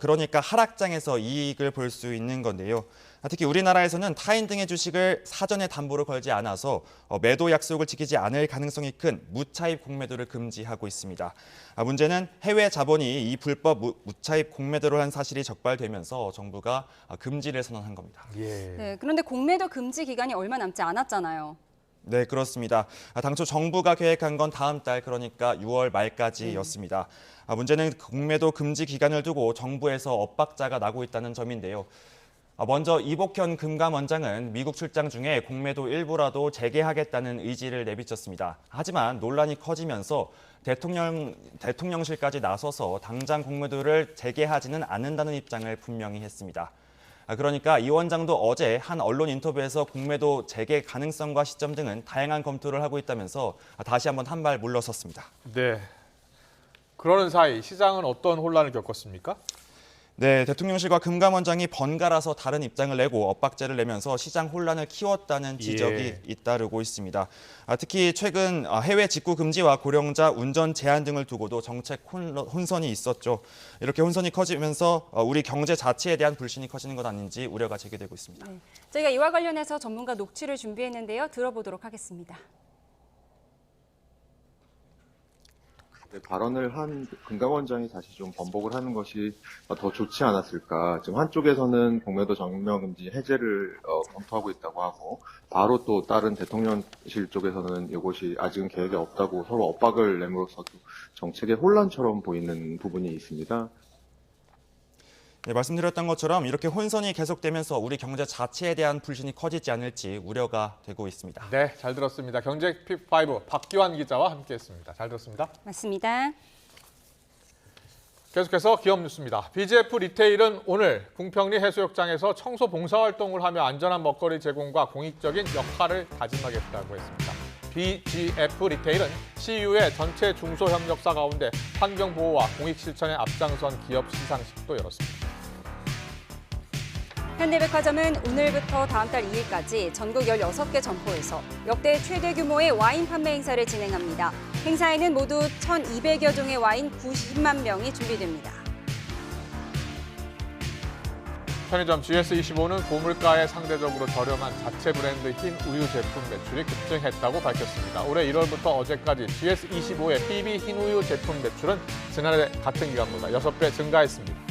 그러니까 하락장에서 이익을 볼 수 있는 건데요. 특히 우리나라에서는 타인 등의 주식을 사전에 담보로 걸지 않아서 매도 약속을 지키지 않을 가능성이 큰 무차입 공매도를 금지하고 있습니다. 문제는 해외 자본이 이 불법 무차입 공매도를 한 사실이 적발되면서 정부가 금지를 선언한 겁니다. 네, 그런데 공매도 금지 기간이 얼마 남지 않았잖아요. 네, 그렇습니다. 당초 정부가 계획한 건 다음 달, 그러니까 6월 말까지였습니다. 문제는 공매도 금지 기간을 두고 정부에서 엇박자가 나고 있다는 점인데요. 먼저 이복현 금감원장은 미국 출장 중에 공매도 일부라도 재개하겠다는 의지를 내비쳤습니다. 하지만 논란이 커지면서 대통령실까지 나서서 당장 공매도를 재개하지는 않는다는 입장을 분명히 했습니다. 그러니까 이 원장도 어제 한 언론 인터뷰에서 공매도 재개 가능성과 시점 등은 다양한 검토를 하고 있다면서 다시 한번 한 발 물러섰습니다. 네. 그러는 사이 시장은 어떤 혼란을 겪었습니까? 네, 대통령실과 금감원장이 번갈아서 다른 입장을 내고 엇박자를 내면서 시장 혼란을 키웠다는 지적이 잇따르고 있습니다. 특히 최근 해외 직구 금지와 고령자 운전 제한 등을 두고도 정책 혼선이 있었죠. 이렇게 혼선이 커지면서 우리 경제 자체에 대한 불신이 커지는 것 아닌지 우려가 제기되고 있습니다. 네. 저희가 이와 관련해서 전문가 녹취를 준비했는데요. 들어보도록 하겠습니다. 발언을 한 금감원장이 다시 좀 번복을 하는 것이 더 좋지 않았을까. 지금 한쪽에서는 공매도 전면금지 해제를 검토하고 있다고 하고, 바로 또 다른 대통령실 쪽에서는 이것이 아직은 계획에 없다고 서로 엇박을 내므로써도 정책의 혼란처럼 보이는 부분이 있습니다. 네, 말씀드렸던 것처럼 이렇게 혼선이 계속되면서 우리 경제 자체에 대한 불신이 커지지 않을지 우려가 되고 있습니다. 네, 잘 들었습니다. 경제 픽5 박기환 기자와 함께했습니다. 잘 들었습니다. 맞습니다. 계속해서 기업 뉴스입니다. BGF 리테일은 오늘 궁평리 해수욕장에서 청소 봉사활동을 하며 안전한 먹거리 제공과 공익적인 역할을 다짐하겠다고 했습니다. BGF 리테일은 CU의 전체 중소협력사 가운데 환경보호와 공익실천에 앞장선 기업 시상식도 열었습니다. 현대백화점은 오늘부터 다음 달 2일까지 전국 16개 점포에서 역대 최대 규모의 와인 판매 행사를 진행합니다. 행사에는 모두 1,200여 종의 와인 90만 병이 준비됩니다. 편의점 GS25는 고물가에 상대적으로 저렴한 자체 브랜드 흰 우유 제품 매출이 급증했다고 밝혔습니다. 올해 1월부터 어제까지 GS25의 PB 흰 우유 제품 매출은 지난해 같은 기간보다 6배 증가했습니다.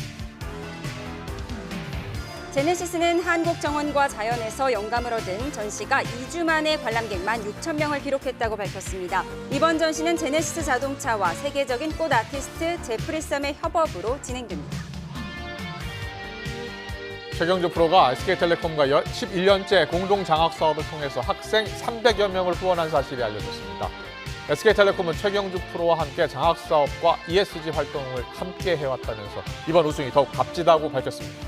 제네시스는 한국정원과 자연에서 영감을 얻은 전시가 2주 만에 관람객 16,000명을 기록했다고 밝혔습니다. 이번 전시는 제네시스 자동차와 세계적인 꽃 아티스트 제프리 썸의 협업으로 진행됩니다. 최경주 프로가 SK텔레콤과 11년째 공동 장학 사업을 통해서 학생 300여 명을 후원한 사실이 알려졌습니다. SK텔레콤은 최경주 프로와 함께 장학 사업과 ESG 활동을 함께 해왔다면서 이번 우승이 더욱 값지다고 밝혔습니다.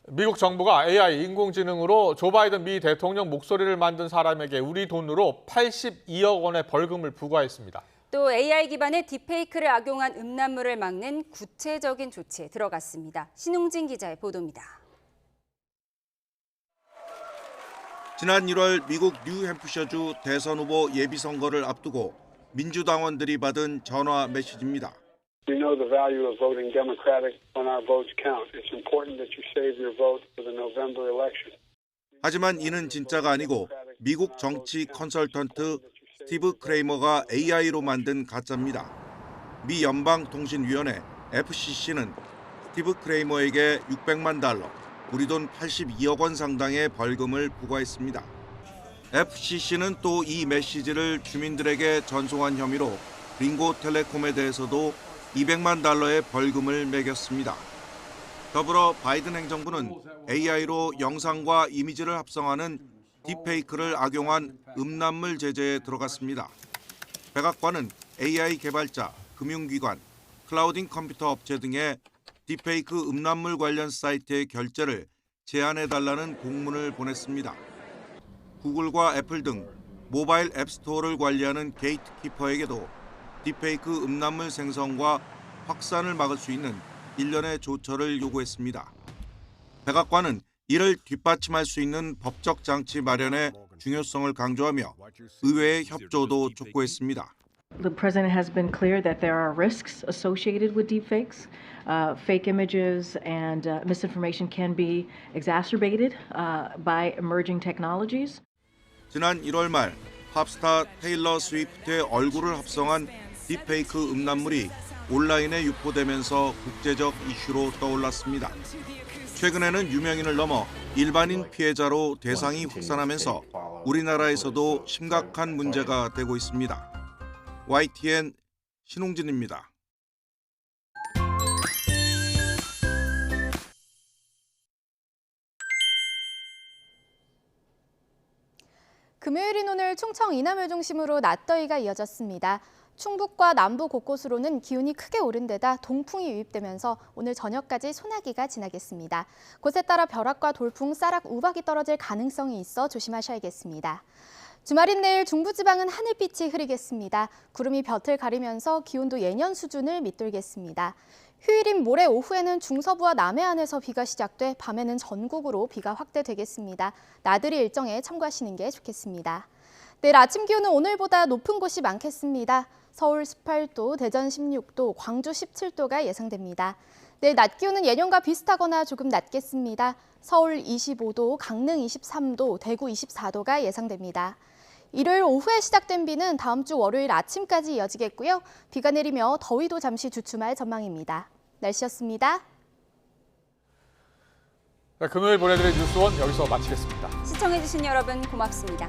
미국 정부가 AI 인공지능으로 조 바이든 미 대통령 목소리를 만든 사람에게 우리 돈으로 82억 원의 벌금을 부과했습니다. 또 AI 기반의 딥페이크를 악용한 음란물을 막는 구체적인 조치에 들어갔습니다. 신웅진 기자의 보도입니다. 지난 1월 미국 뉴햄프셔주 대선 후보 예비선거를 앞두고 민주당원들이 받은 전화 메시지입니다. We know the value of voting Democratic when our votes count. It's important that you save your vote for the November election. 하지만 이는 진짜가 아니고 미국 정치 컨설턴트 스티브 크레이머가 AI로 만든 가짜입니다. 미 연방통신위원회 FCC는 스티브 크레이머에게 600만 달러, 우리 돈 82억 원 상당의 벌금을 부과했습니다. FCC는 또 이 메시지를 주민들에게 전송한 혐의로 링고텔레콤에 대해서도 200만 달러의 벌금을 매겼습니다. 더불어 바이든 행정부는 AI로 영상과 이미지를 합성하는 딥페이크를 악용한 음란물 제재에 들어갔습니다. 백악관은 AI 개발자, 금융기관, 클라우딩 컴퓨터 업체 등의 딥페이크 음란물 관련 사이트의 결제를 제한해달라는 공문을 보냈습니다. 구글과 애플 등 모바일 앱스토어를 관리하는 게이트키퍼에게도 딥페이크 음란물 생성과 확산을 막을 수 있는 일련의 조처를 요구했습니다. 백악관은 이를 뒷받침할 수 있는 법적 장치 마련의 중요성을 강조하며 의회의 협조도 촉구했습니다. The president has been clear that there are risks associated with deepfakes. Fake images and misinformation can be exacerbated by emerging technologies. 지난 1월 말 팝스타 테일러 스위프트의 얼굴을 합성한 딥페이크 음란물이 온라인에 유포되면서 국제적 이슈로 떠올랐습니다. 최근에는 유명인을 넘어 일반인 피해자로 대상이 확산하면서 우리나라에서도 심각한 문제가 되고 있습니다. YTN 신홍진입니다. 금요일인 오늘 충청 이남을 중심으로 낮더위가 이어졌습니다. 충북과 남부 곳곳으로는 기온이 크게 오른 데다 동풍이 유입되면서 오늘 저녁까지 소나기가 지나겠습니다. 곳에 따라 벼락과 돌풍, 쌀락, 우박이 떨어질 가능성이 있어 조심하셔야겠습니다. 주말인 내일 중부지방은 하늘빛이 흐리겠습니다. 구름이 볕을 가리면서 기온도 예년 수준을 밑돌겠습니다. 휴일인 모레 오후에는 중서부와 남해안에서 비가 시작돼 밤에는 전국으로 비가 확대되겠습니다. 나들이 일정에 참고하시는 게 좋겠습니다. 내일 아침 기온은 오늘보다 높은 곳이 많겠습니다. 서울 18도, 대전 16도, 광주 17도가 예상됩니다. 내일 낮 기온은 예년과 비슷하거나 조금 낮겠습니다. 서울 25도, 강릉 23도, 대구 24도가 예상됩니다. 일요일 오후에 시작된 비는 다음 주 월요일 아침까지 이어지겠고요. 비가 내리며 더위도 잠시 주춤할 전망입니다. 날씨였습니다. 네, 금요일 보내드린 뉴스원 여기서 마치겠습니다. 시청해주신 여러분 고맙습니다.